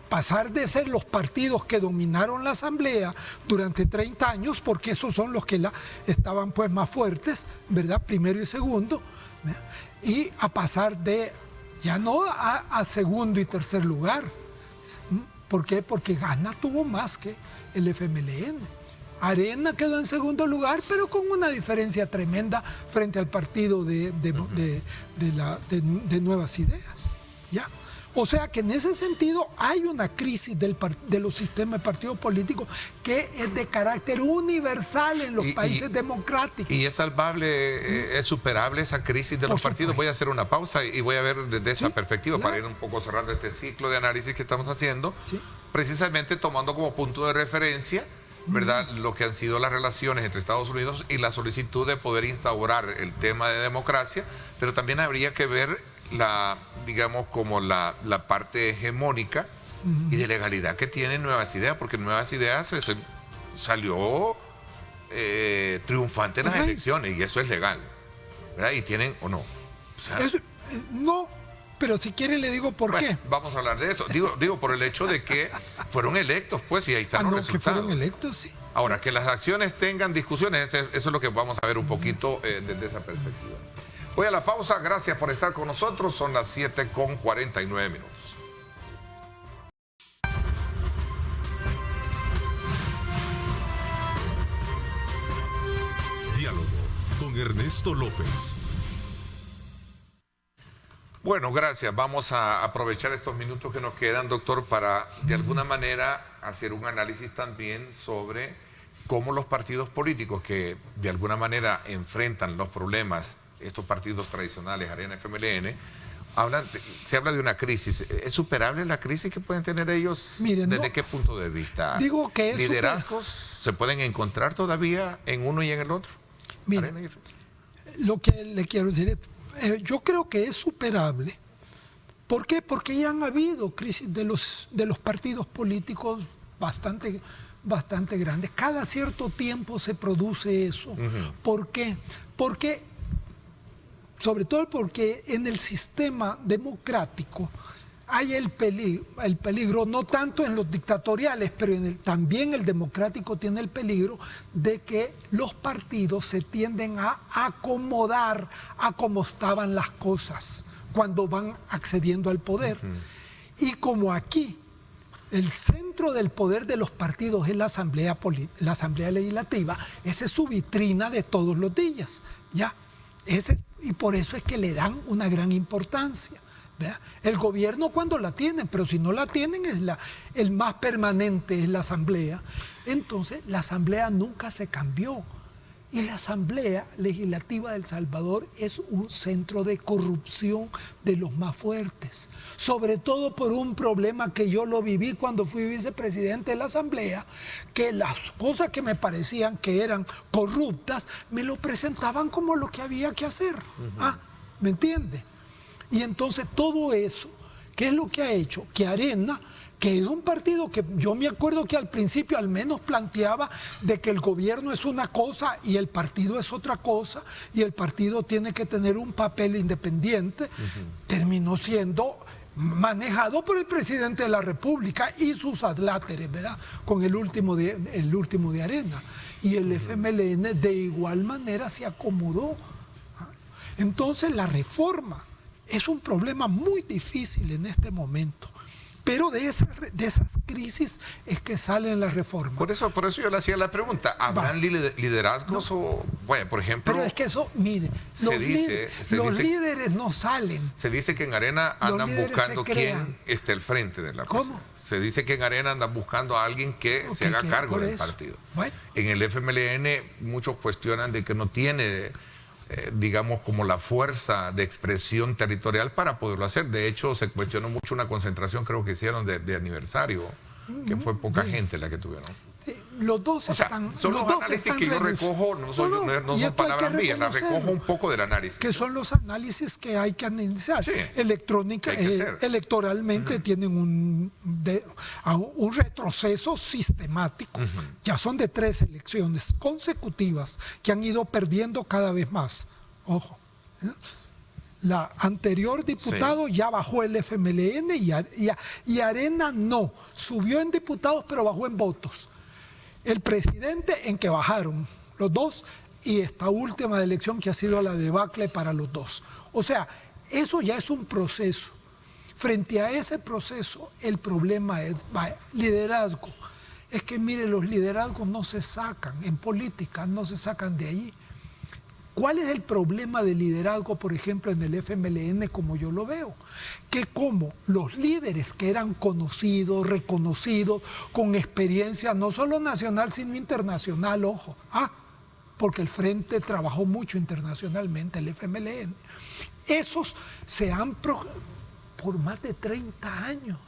Pasar de ser los partidos que dominaron la Asamblea durante 30 años, porque esos son los que estaban pues más fuertes, ¿verdad? Primero y segundo, ¿verdad? Y a pasar de, ya no a segundo y tercer lugar. ¿Por qué? Porque Gana tuvo más que el FMLN. Arena quedó en segundo lugar, pero con una diferencia tremenda frente al partido de Nuevas Ideas. ¿Ya? O sea que en ese sentido hay una crisis de los sistemas de partidos políticos que es de carácter universal en los países democráticos. ¿Y es salvable, es superable esa crisis de los partidos? Voy a hacer una pausa y voy a ver desde esa perspectiva, para ir un poco cerrando este ciclo de análisis que estamos haciendo, precisamente tomando como punto de referencia, ¿verdad?, lo que han sido las relaciones entre Estados Unidos y la solicitud de poder instaurar el tema de democracia, pero también habría que ver digamos, como la parte hegemónica y de legalidad que tiene Nuevas Ideas, porque Nuevas Ideas salió triunfante en las elecciones y eso es legal, ¿verdad? Y tienen, ¿o no? O sea, no, pero si quiere le digo por qué. Vamos a hablar de eso. Digo por el hecho de que fueron electos, pues, y ahí están los resultados. Que fueron electos, sí. Ahora, que las acciones tengan discusiones, eso es lo que vamos a ver un poquito desde esa perspectiva. Voy a la pausa, gracias por estar con nosotros, son las 7:49. Diálogo con Ernesto López. Bueno, gracias. Vamos a aprovechar estos minutos que nos quedan, doctor, para de alguna manera hacer un análisis también sobre cómo los partidos políticos que de alguna manera enfrentan los problemas, estos partidos tradicionales, Arena, FMLN, se habla de una crisis. ¿Es superable la crisis que pueden tener ellos? Miren, ¿Desde qué punto de vista? Digo que ¿Liderazgos se pueden encontrar todavía en uno y en el otro? Miren, lo que le quiero decir es, yo creo que es superable. ¿Por qué? Porque ya han habido crisis de los partidos políticos bastante grandes. Cada cierto tiempo se produce eso. ¿Por qué? Sobre todo porque en el sistema democrático hay el peligro, no tanto en los dictatoriales, pero también el democrático tiene el peligro de que los partidos se tienden a acomodar a cómo estaban las cosas cuando van accediendo al poder. Y como aquí el centro del poder de los partidos es la Asamblea Legislativa, esa es su vitrina de todos los días, ¿ya? Y por eso es que le dan una gran importancia, ¿verdad? El gobierno cuando la tienen, pero si no la tienen, el más permanente es la Asamblea. Entonces, la Asamblea nunca se cambió. Y la Asamblea Legislativa de El Salvador es un centro de corrupción de los más fuertes. Sobre todo por un problema que yo lo viví cuando fui vicepresidente de la Asamblea, que las cosas que me parecían que eran corruptas, me lo presentaban como lo que había que hacer. ¿Me entiende? Y entonces todo eso, ¿qué es lo que ha hecho? Que Arena, que es un partido que yo me acuerdo que al principio al menos planteaba de que el gobierno es una cosa y el partido es otra cosa y el partido tiene que tener un papel independiente, terminó siendo manejado por el presidente de la República y sus adláteres, ¿verdad? Con el último de Arena. Y el FMLN de igual manera se acomodó. Entonces la reforma es un problema muy difícil en este momento. Pero de esas crisis es que salen las reformas. Por eso yo le hacía la pregunta. ¿Habrán liderazgos o, bueno, por ejemplo... Pero es que eso, mire, los líderes no salen. Se dice que en Arena andan buscando quién esté al frente de la presidencia. ¿Cómo? Se dice que en Arena andan buscando a alguien que se haga cargo del partido. Bueno. En el FMLN muchos cuestionan de que no tiene digamos, como la fuerza de expresión territorial para poderlo hacer. De hecho, se cuestionó mucho una concentración, creo que hicieron de aniversario, que fue poca gente la que tuvieron. Los dos están. Son los análisis que yo recojo, no son palabras mías, las recojo un poco del análisis. Que son los análisis que hay que analizar. Sí, electoralmente tienen un retroceso sistemático. Ya son de 3 elecciones consecutivas que han ido perdiendo cada vez más. Ojo. La anterior diputado ya bajó el FMLN y Arena no. Subió en diputados pero bajó en votos. El presidente en que bajaron los dos y esta última elección que ha sido la debacle para los dos. O sea, eso ya es un proceso. Frente a ese proceso, el problema es liderazgo. Es que mire, los liderazgos no se sacan en política, no se sacan de ahí. ¿Cuál es el problema del liderazgo, por ejemplo, en el FMLN, como yo lo veo? Que como los líderes que eran conocidos, reconocidos, con experiencia no solo nacional, sino internacional, ojo, porque el Frente trabajó mucho internacionalmente, el FMLN, esos se han por más de 30 años.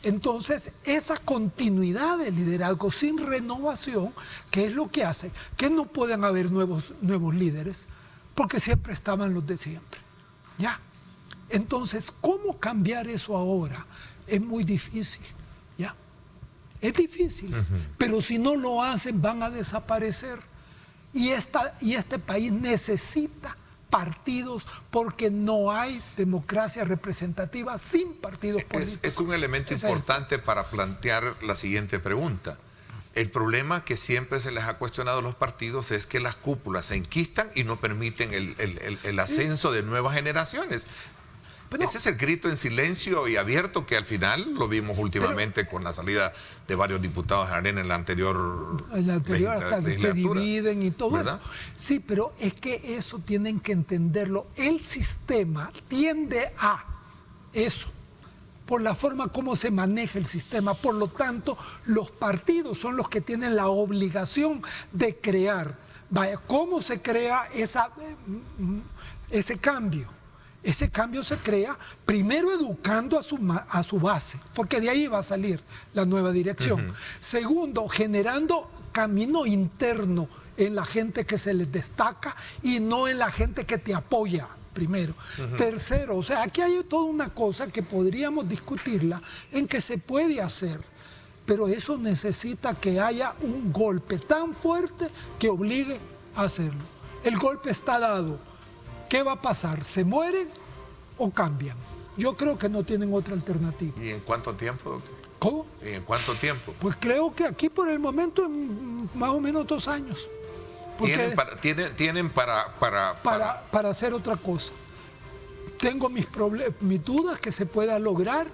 Entonces, esa continuidad de liderazgo sin renovación, ¿qué es lo que hace? Que no pueden haber nuevos líderes, porque siempre estaban los de siempre. ¿Ya? Entonces, ¿cómo cambiar eso ahora? Es muy difícil. ¿Ya? Es difícil, pero si no lo hacen van a desaparecer. Y este país necesita partidos porque no hay democracia representativa sin partidos políticos. Es un elemento importante para plantear la siguiente pregunta. El problema que siempre se les ha cuestionado a los partidos es que las cúpulas se enquistan y no permiten el ascenso de nuevas generaciones. Pero ese es el grito en silencio y abierto que al final lo vimos últimamente con la salida de varios diputados de Arena en la anterior hasta se dividen y todo, ¿verdad? Eso. Sí, pero es que eso tienen que entenderlo. El sistema tiende a eso, por la forma como se maneja el sistema. Por lo tanto, los partidos son los que tienen la obligación de crear. Vaya, ¿cómo se crea ese cambio? Ese cambio se crea primero educando a su base, porque de ahí va a salir la nueva dirección. Segundo, generando camino interno en la gente que se les destaca y no en la gente que te apoya primero. Tercero, o sea, aquí hay toda una cosa que podríamos discutirla en que se puede hacer, pero eso necesita que haya un golpe tan fuerte que obligue a hacerlo. El golpe está dado. ¿Qué va a pasar? ¿Se mueren o cambian? Yo creo que no tienen otra alternativa. ¿Y en cuánto tiempo, doctor? ¿Cómo? ¿Y en cuánto tiempo? Pues creo que aquí por el momento en más o menos 2 años. ¿Tienen para hacer otra cosa? Tengo mis dudas que se pueda lograr,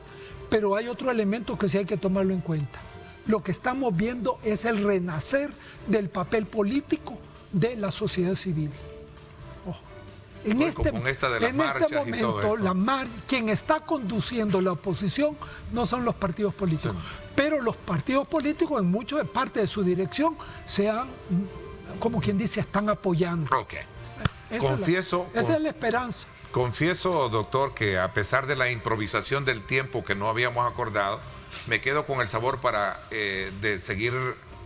pero hay otro elemento que sí hay que tomarlo en cuenta. Lo que estamos viendo es el renacer del papel político de la sociedad civil. Ojo. En este momento, quien está conduciendo la oposición no son los partidos políticos, pero los partidos políticos en mucho de parte de su dirección como quien dice, están apoyando. Esa es la esperanza. Confieso, doctor, que a pesar de la improvisación del tiempo que no habíamos acordado, me quedo con el sabor de seguir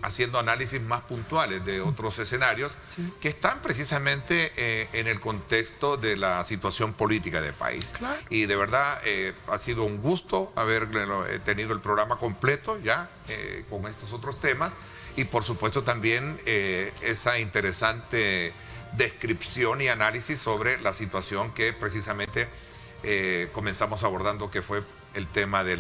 haciendo análisis más puntuales de otros escenarios que están precisamente en el contexto de la situación política del país. Claro. Y de verdad ha sido un gusto haber tenido el programa completo ya con estos otros temas y por supuesto también esa interesante descripción y análisis sobre la situación que precisamente comenzamos abordando, que fue el tema de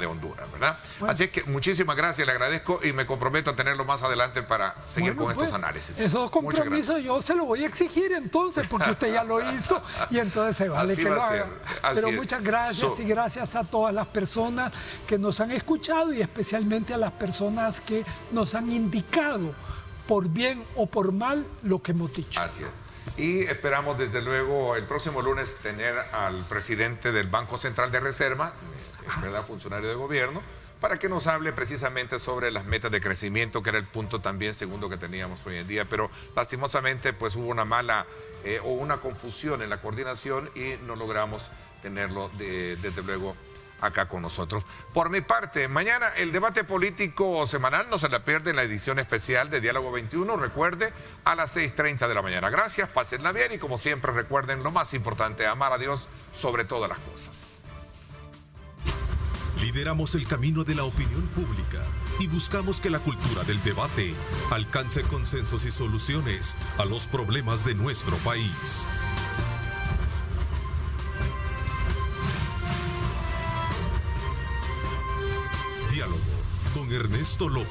Honduras, ¿verdad? Bueno. Así que muchísimas gracias, le agradezco y me comprometo a tenerlo más adelante para seguir con estos análisis. Esos compromisos yo se los voy a exigir entonces, porque usted ya lo hizo y entonces se vale que lo haga. Pero muchas gracias y gracias a todas las personas que nos han escuchado y especialmente a las personas que nos han indicado por bien o por mal lo que hemos dicho. Así es. Y esperamos desde luego el próximo lunes tener al presidente del Banco Central de Reserva, ¿verdad? Funcionario de gobierno, para que nos hable precisamente sobre las metas de crecimiento, que era el punto también segundo que teníamos hoy en día, pero lastimosamente pues hubo una mala o una confusión en la coordinación y no logramos tenerlo desde luego acá con nosotros. Por mi parte, mañana el debate político semanal no se la pierde en la edición especial de Diálogo 21, recuerde, a las 6:30 de la mañana. Gracias, pásenla bien y como siempre recuerden lo más importante, amar a Dios sobre todas las cosas. Lideramos el camino de la opinión pública y buscamos que la cultura del debate alcance consensos y soluciones a los problemas de nuestro país. Diálogo con Ernesto López.